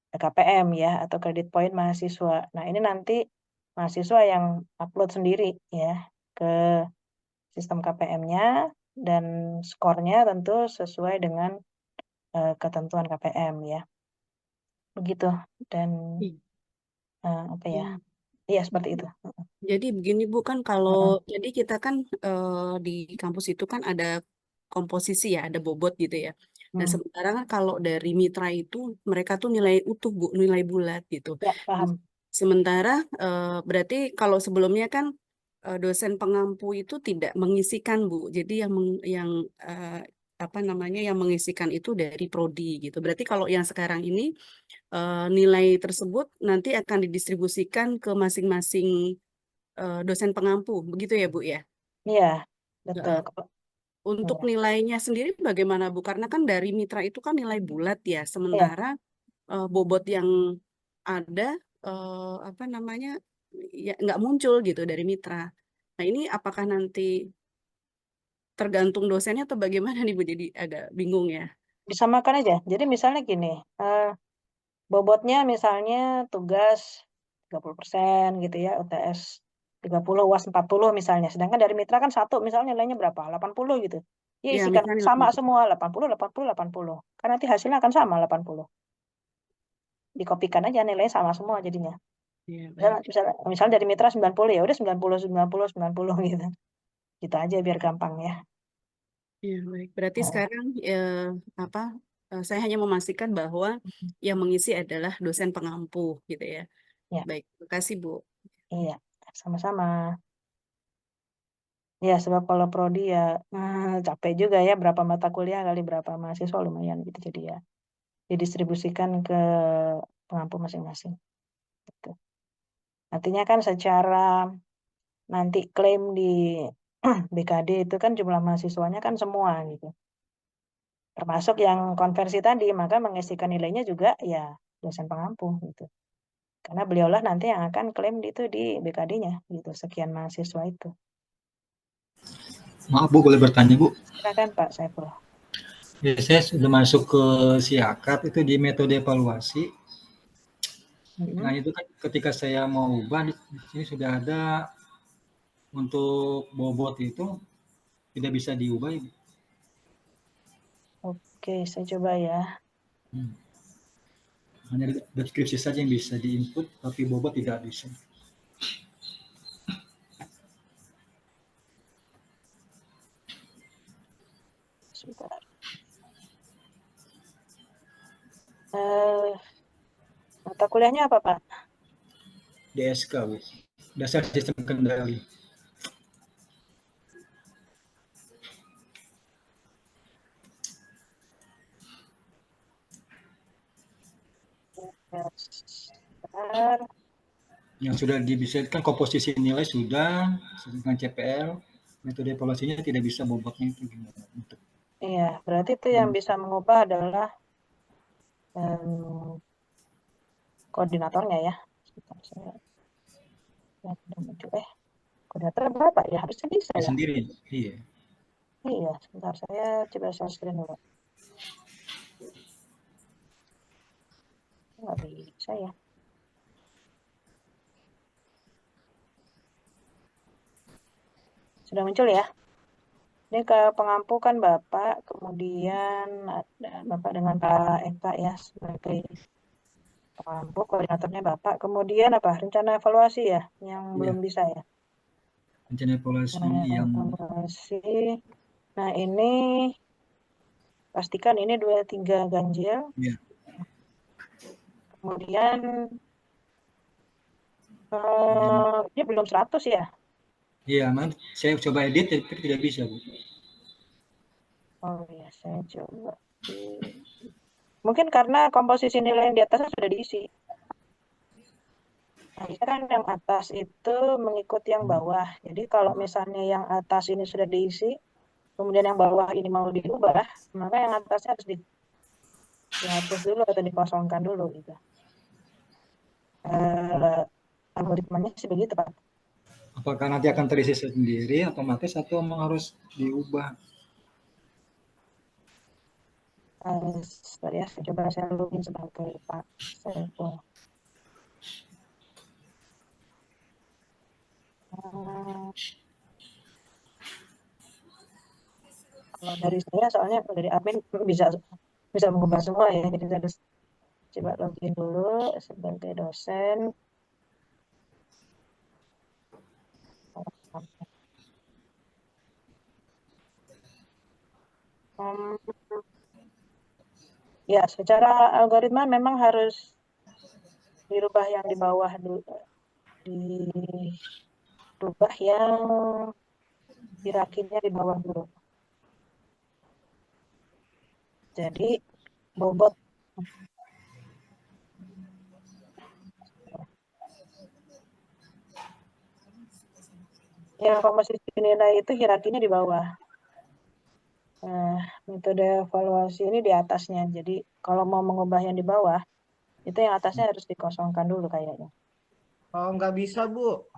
KPM ya, atau kredit point mahasiswa. Nah, ini nanti mahasiswa yang upload sendiri ya ke sistem KPM-nya, dan skornya tentu sesuai dengan ketentuan KPM ya. Begitu. Dan apa ya? Iya, seperti itu. Jadi begini Bu, kan kalau jadi kita kan di kampus itu kan ada komposisi ya, ada bobot gitu ya. Nah, sementara kan kalau dari mitra itu mereka tuh nilai utuh Bu, nilai bulat gitu. Ya, paham. Sementara berarti kalau sebelumnya kan dosen pengampu itu tidak mengisikan Bu. Jadi yang apa namanya yang mengisikan itu dari prodi gitu. Berarti kalau yang sekarang ini nilai tersebut nanti akan didistribusikan ke masing-masing dosen pengampu, begitu ya Bu ya? Iya, betul. Untuk Iya. nilainya sendiri bagaimana Bu? Karena kan dari mitra itu kan nilai bulat ya, Iya. sementara bobot yang ada apa namanya ya nggak muncul gitu dari mitra. Nah ini apakah nanti tergantung dosennya atau bagaimana nih Bu? Jadi agak bingung ya. Disamakan aja. Jadi misalnya gini, bobotnya misalnya tugas 30% gitu ya, UTS 30, UAS 40 misalnya. Sedangkan dari mitra kan satu, misalnya nilainya berapa? 80 gitu. Ya Ya isikan misalnya sama semua, 80, 80, 80. Kan nanti hasilnya akan sama 80. Dikopikan aja nilainya sama semua jadinya. ya, baik. Misalnya dari mitra 90, ya udah 90, 90, 90 gitu. Gitu aja biar gampang ya. Ya, baik. Berarti sekarang apa saya hanya memastikan bahwa yang mengisi adalah dosen pengampu gitu ya. Ya, Baik, terima kasih Bu. iya, sama-sama. Ya, sebab kalau prodi ya capek juga ya, berapa mata kuliah kali berapa mahasiswa lumayan gitu. Jadi ya didistribusikan ke pengampu masing-masing. Gitu. Artinya kan secara nanti klaim di BKD itu kan jumlah mahasiswanya kan semua gitu. Termasuk yang konversi tadi, maka mengisikan nilainya juga ya dosen pengampu gitu. Karena beliaulah nanti yang akan klaim itu di BKD-nya gitu, sekian mahasiswa itu. Maaf Bu, boleh bertanya Bu? Silakan Pak Saiful. Ya, saya sudah masuk ke siakap itu di metode evaluasi. Nah itu kan ketika saya mau ubah di sini sudah ada untuk bobot itu tidak bisa diubah. Oke, saya coba ya. Hanya deskripsi saja yang bisa diinput, tapi bobot tidak bisa. Sebentar. Mata kuliahnya apa Pak? DSK Bu, dasar sistem kendali. Yang sudah dibisarkan komposisi nilai sudah dengan CPL. metode evaluasinya tidak bisa bobotnya itu gimana untuk Iya, berarti itu yang bisa mengubah adalah koordinatornya ya. Sebentar, saya yang udah muncul. Koordinator berapa ya? Harusnya bisa ya. sendiri. Iya. Iya, sebentar saya coba share screen dulu. Nggak bisa ya. Sudah muncul ya. Ini ke pengampu kan Bapak, kemudian ada Bapak dengan Pak Eka ya sebagai pengampu, koordinatornya Bapak. Kemudian apa? Rencana evaluasi ya, yang Iya. belum bisa ya. Rencana evaluasi Nah, yang evaluasi. Nah, ini pastikan ini 23 ganjil. Iya. Kemudian ini belum 100 ya. Iya, man. Saya coba edit tapi tidak bisa, Bu. Oh iya, saya coba. Mungkin karena komposisi nilai yang di atasnya sudah diisi. Nah, ini kan yang atas itu mengikuti yang bawah. Jadi kalau misalnya yang atas ini sudah diisi, kemudian yang bawah ini mau diubah, maka yang atasnya harus dihapus dulu atau dikosongkan dulu gitu. Algoritmanya sih begitu, Pak. Apakah nanti akan terisi sendiri otomatis atau memang harus diubah? Sorry ya, coba saya login sebagai Pak Saiful. Kalau dari saya soalnya dari admin bisa mengubah semua ya, jadi saya harus coba login dulu sebagai dosen. Ya, secara algoritma memang harus dirubah yang di bawah dulu, dirubah yang hierarkinya di bawah dulu. Jadi bobot yang komposisi nilai itu hierarkinya di bawah. Nah, metode evaluasi ini di atasnya. Jadi kalau mau mengubah yang di bawah, itu yang atasnya harus dikosongkan dulu kayaknya. Oh, nggak bisa, Bu.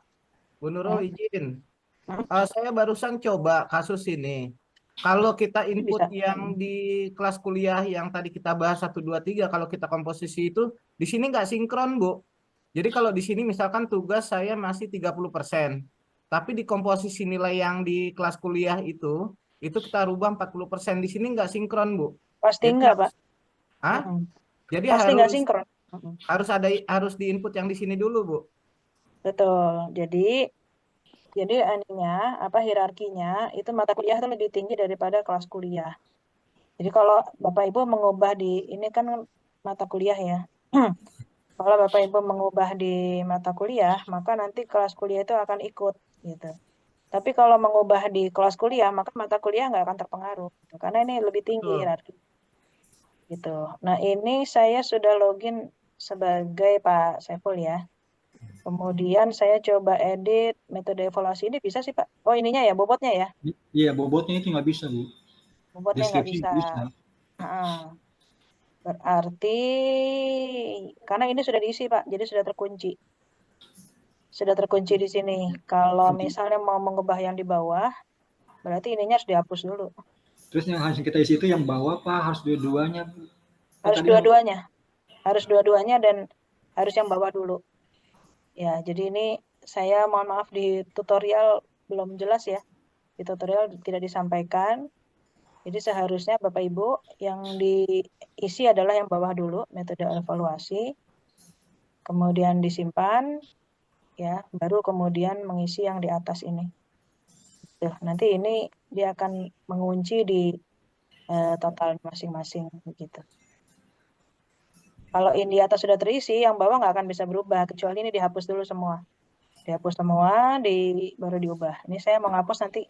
Bu Nurul izin. Hmm? Saya barusan coba kasus ini. Kalau kita input Bisa. yang di kelas kuliah yang tadi kita bahas 1, 2, 3, kalau kita komposisi itu, di sini nggak sinkron, Bu. Jadi kalau di sini misalkan tugas saya masih 30%. Tapi di komposisi nilai yang di kelas kuliah itu kita rubah 40%. Di sini nggak sinkron, Bu. Pasti Jadi enggak, Pak. Hah? Jadi Pasti nggak sinkron. harus di input yang di sini dulu, Bu. Betul. Jadi hierarkinya itu mata kuliah itu lebih tinggi daripada kelas kuliah. Jadi kalau Bapak Ibu mengubah di ini kan mata kuliah ya. Kalau Bapak Ibu mengubah di mata kuliah, maka nanti kelas kuliah itu akan ikut gitu. Tapi kalau mengubah di kelas kuliah, maka mata kuliah nggak akan terpengaruh gitu. Karena ini lebih tinggi hierarki. Gitu. Nah, ini saya sudah login sebagai Pak Saiful ya. Kemudian saya coba edit metode evaluasi ini bisa sih Pak. Oh ininya ya bobotnya ya. Iya, bobotnya itu nggak bisa, Bu. Bobotnya nggak Deskripsi bisa. Berarti karena ini sudah diisi Pak, jadi sudah terkunci. Sudah terkunci di sini. Kalau misalnya mau mengubah yang di bawah, berarti ininya harus dihapus dulu. Terus yang harus kita isi itu yang bawah Pak, harus dua-duanya. Harus dua-duanya. Harus dua-duanya dan harus yang bawah dulu. Ya, jadi ini saya mohon maaf di tutorial belum jelas ya. Di tutorial tidak disampaikan. Jadi seharusnya Bapak Ibu yang diisi adalah yang bawah dulu, metode evaluasi. Kemudian disimpan, ya, baru kemudian mengisi yang di atas ini. Tuh, nanti ini dia akan mengunci di total masing-masing begitu. Kalau ini di atas sudah terisi, yang bawah nggak akan bisa berubah kecuali ini dihapus dulu semua. Dihapus semua, baru diubah. Ini saya mau ngapus nanti.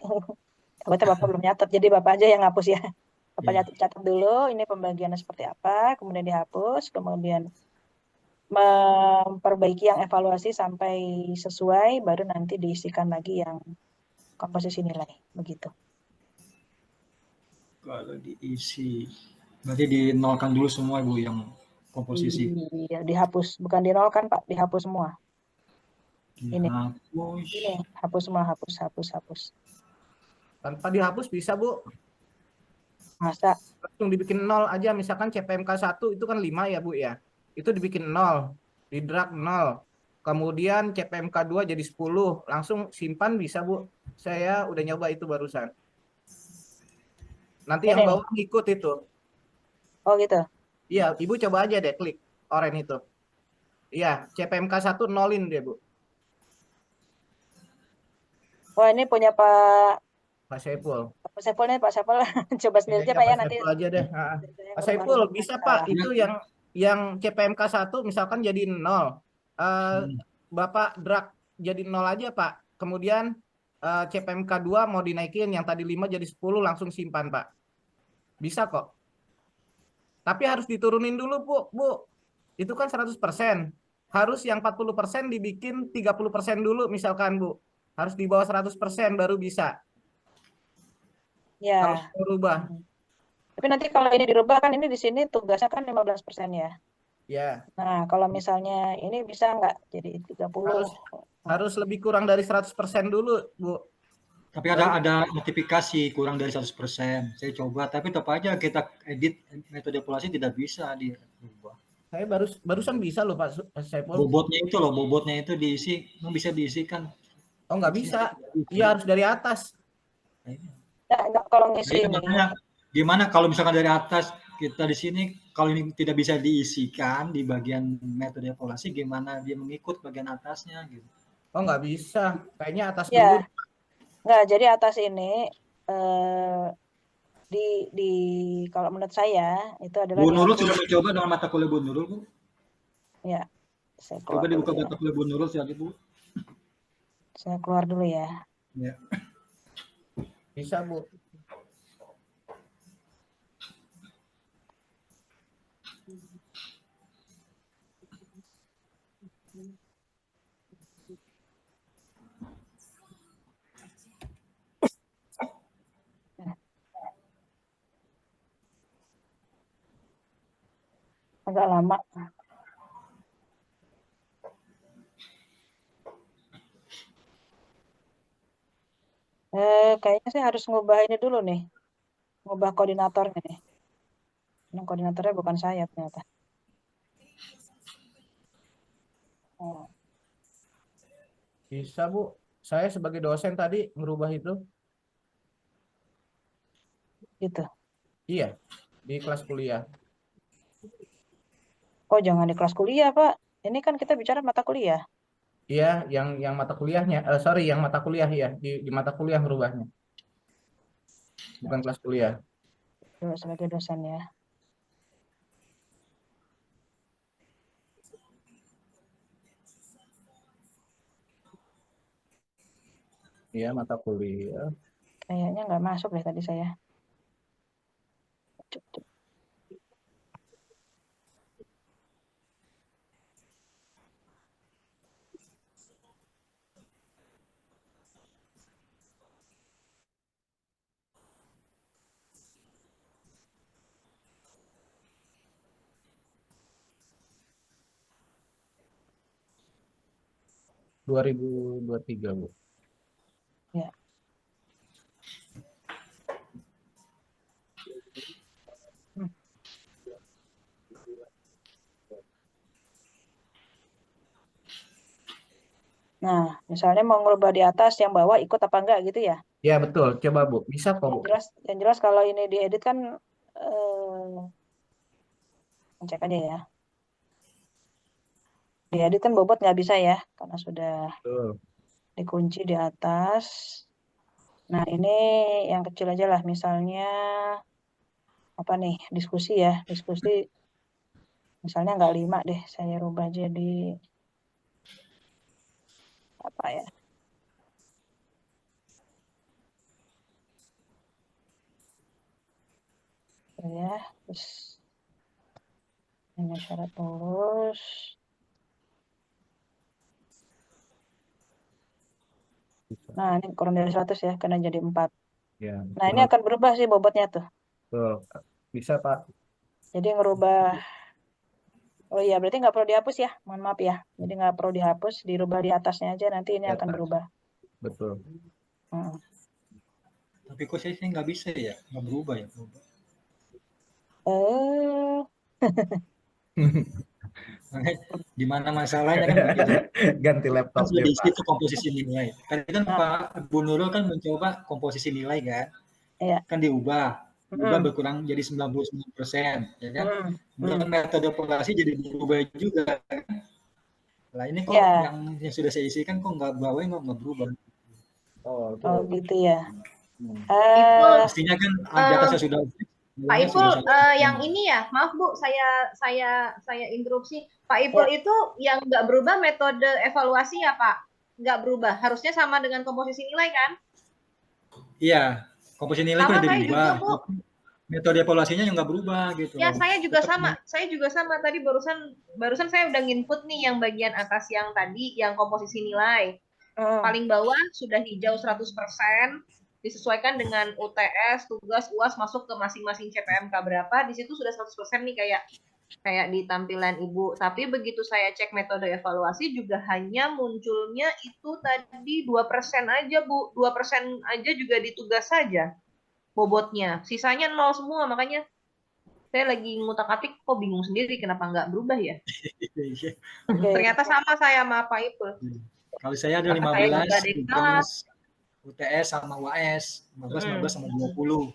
Takutnya Bapak belum nyatet, jadi Bapak aja yang ngapus ya. Bapak catat dulu, ini pembagiannya seperti apa, kemudian dihapus, kemudian memperbaiki yang evaluasi sampai sesuai, baru nanti diisikan lagi yang komposisi nilai, begitu. Kalau diisi, berarti dinolkan dulu semua Bu yang komposisi. Iya, dihapus, bukan dinolkan Pak, dihapus semua. Ini Dihapus. hapus semua, hapus. Tanpa dihapus bisa Bu. Masa? Langsung dibikin 0 aja, misalkan CPMK 1 itu kan 5 ya Bu ya. Itu dibikin 0, di drag 0. Kemudian CPMK 2 jadi 10, langsung simpan bisa Bu. Saya udah nyoba itu barusan. Nanti yang Ini. bawah ngikut itu. Oh gitu. Iya, Ibu coba aja deh klik oranye itu. Iya, CPMK 1 nolin deh Bu. Wah, ini punya Pak Saiful. Pak Saiful nih, Pak Saiful. Coba sendiri aja Pak ya nanti. Saiful aja deh. Saya Pak baru Saiful baru bisa buka. Pak, itu yang CPMK 1 misalkan jadi 0. Bapak drag jadi 0 aja Pak. Kemudian CPMK 2 mau dinaikin, yang tadi 5 jadi 10, langsung simpan Pak. Bisa kok. Tapi harus diturunin dulu Bu. Itu kan 100%. Harus yang 40% dibikin 30% dulu misalkan Bu. Harus di bawah 100% baru bisa. Ya. Kalau berubah. Tapi nanti kalau ini dirubah kan ini di sini tugasnya kan 15% ya. Ya. Nah, kalau misalnya ini bisa nggak jadi 30? Harus lebih kurang dari 100% dulu, Bu. Tapi ada notifikasi kurang dari 100%. Saya coba, tapi tetap aja kita edit metode evaluasi tidak bisa dirubah. Saya barusan bisa loh Pak Saiful. Bobotnya itu diisi, bisa diisikan. Oh nggak bisa, iya harus dari atas. Nggak, kalau ngisi ini. Gimana kalau misalkan dari atas kita di sini, kalau ini tidak bisa diisikan di bagian metode evaluasi, gimana dia mengikut bagian atasnya gitu? Oh nggak bisa, kayaknya atas ya. dulu. Nggak, jadi atas ini di kalau menurut saya itu adalah Bu Nurul sudah mencoba dengan mata kuliah Bu Nurul, Bu? Ya, saya coba dibuka mata kuliah Bu Nurul sekali, Bu. Saya keluar dulu ya. Ya. Bisa Bu. Agak lama. Kayaknya saya harus ngubah ini dulu nih. Ngubah koordinatornya nih. Ini koordinatornya bukan saya ternyata. Bisa Bu. Saya sebagai dosen tadi ngerubah itu. Gitu. Iya, di kelas kuliah. Oh, jangan di kelas kuliah, Pak. Ini kan kita bicara mata kuliah. Iya, yang mata kuliahnya. Yang mata kuliah ya, di mata kuliah ngerubahnya. Bukan kelas kuliah. Sebagai dosen ya. Iya, mata kuliah. Kayaknya nggak masuk deh tadi saya. Cuk. 2023 Bu. Ya. Nah, misalnya mau ngubah di atas, yang bawah ikut apa enggak gitu ya? Ya betul, coba Bu. Bisa kok Bu. Yang jelas kalau ini diedit kan, cek aja ya. Diedit kan bobot nggak bisa ya, karena sudah dikunci di atas. Nah, ini yang kecil aja lah, misalnya apa nih, diskusi ya, diskusi misalnya nggak 5 deh, saya rubah jadi apa ya? Ya, terus ini syarat lulus. Nah, ini kurang dari 100 ya, karena jadi 4. Ya, Nah, ini akan berubah sih bobotnya tuh. betul. Bisa, Pak. Jadi ngerubah, oh iya berarti nggak perlu dihapus ya, mohon maaf ya. Jadi nggak perlu dihapus, dirubah di atasnya aja, nanti ini Di akan atas. berubah. Betul. Hmm. Tapi kok saya sih nggak bisa ya, nggak berubah ya. Makanya di mana masalahnya kan begitu. Ganti Kan laptop sudah deh, diisi Pak. itu komposisi nilai. Tadi kan Nah, Pak Bu Nurul kan mencoba komposisi nilai kan, iya. kan diubah Mm-mm. berkurang jadi 99%, ya kan? Mm-mm. Kemudian metode evaluasi jadi berubah juga. Lah ini kok Ya, yang sudah saya isikan kok nggak bawahnya nggak berubah. Oh, oh tuh. gitu ya. Ipul, Mestinya kan di atasnya sudah Pak nilainya Ipul, sudah yang ini ya, maaf Bu, saya interupsi. Pak Ipul ya, itu yang nggak berubah metode evaluasi ya Pak? Nggak berubah, harusnya sama dengan komposisi nilai kan? Iya, komposisi nilai itu Sama udah saya juga diubah. Bu. Metode evaluasinya yang nggak berubah gitu. Ya saya juga Tetap sama, Tadi barusan saya udah nginput nih yang bagian atas yang tadi, yang komposisi nilai. Paling bawah sudah hijau 100%, disesuaikan dengan UTS, tugas, UAS masuk ke masing-masing CPMK berapa, di situ sudah 100% nih kayak di tampilan Ibu. Tapi begitu saya cek metode evaluasi juga hanya munculnya itu tadi 2% aja Bu, 2% aja juga di tugas saja bobotnya. Sisanya 0 semua, makanya saya lagi ngutak-atik kok bingung sendiri kenapa nggak berubah ya. oke. Ternyata sama saya sama Pak Ipul. Kalau saya ada Karena saya juga 15, ada yang kelas. UTS sama UAS, 15 sama 20.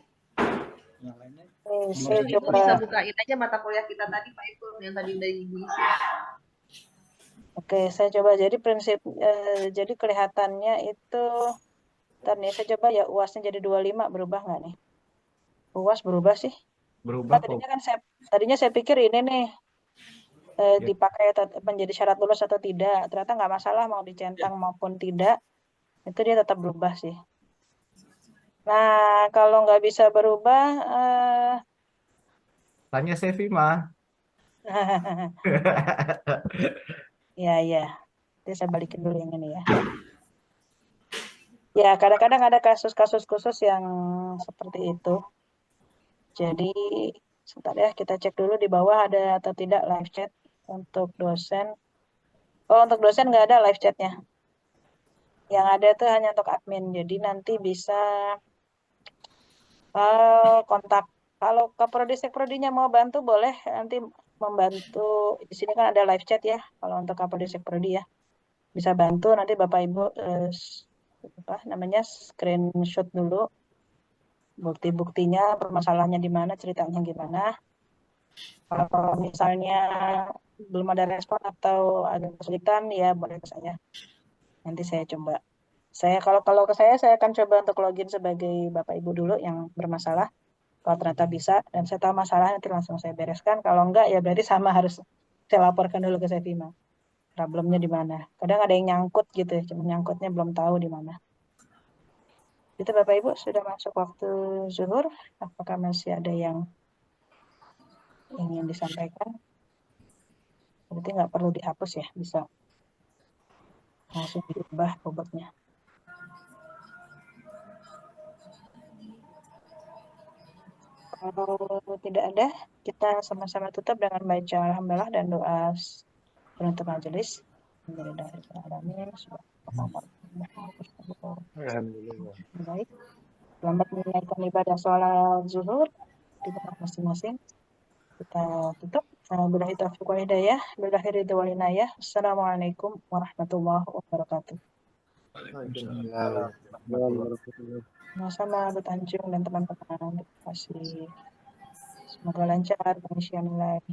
Yang lainnya Saya Ibu coba. bisa bukain aja mata kuliah kita tadi Pak Ipul yang tadi udah diisi. Oke, saya coba. Jadi prinsip, jadi kelihatannya itu, ntar nih saya coba ya UASnya jadi 25, berubah nggak nih? UAS berubah sih. Berubah kok. Tadinya saya pikir ini nih dipakai menjadi syarat lulus atau tidak. Ternyata nggak masalah mau dicentang maupun tidak, itu dia tetap berubah sih. Nah, kalau nggak bisa berubah, Tanya Sevi mah. ya. Nanti saya balikin dulu yang ini ya. Ya, kadang-kadang ada kasus-kasus khusus yang seperti itu. Jadi, sebentar ya, kita cek dulu di bawah ada atau tidak live chat untuk dosen. Oh, untuk dosen nggak ada live chatnya. Yang ada itu hanya untuk admin. Jadi nanti bisa kontak. Kalau Kaprodi Sekprodinya mau bantu boleh nanti membantu. Di sini kan ada live chat ya. Kalau untuk Kaprodi Sekprodi ya bisa bantu nanti Bapak Ibu screenshot dulu bukti-buktinya, permasalahannya di mana, ceritanya gimana. Kalau misalnya belum ada respon atau ada kesulitan ya boleh ke saya. Nanti saya coba. Kalau ke saya akan coba untuk login sebagai Bapak Ibu dulu yang bermasalah. Kalau ternyata bisa dan saya tahu masalah nanti langsung saya bereskan. Kalau enggak ya berarti sama harus saya laporkan dulu ke Sevima. Problemnya di mana? Kadang ada yang nyangkut gitu, cuma nyangkutnya belum tahu di mana. Itu Bapak Ibu sudah masuk waktu zuhur. Apakah masih ada yang ingin disampaikan? Berarti nggak perlu dihapus ya, bisa langsung diubah bobotnya. Kalau tidak ada, kita sama-sama tutup dengan baca alhamdulillah dan doa penutup majelis. Baik. Selamat menunaikan ibadah sholat zuhur di tempat masing-masing. Kita tutup. Billahi taufiq wal hidayah. Billahi ridho wal inayah. Assalamualaikum warahmatullahi wabarakatuh. Sama-sama Bu Tanjung dan teman-teman. Terima kasih. Semoga lancar pengisian nilai.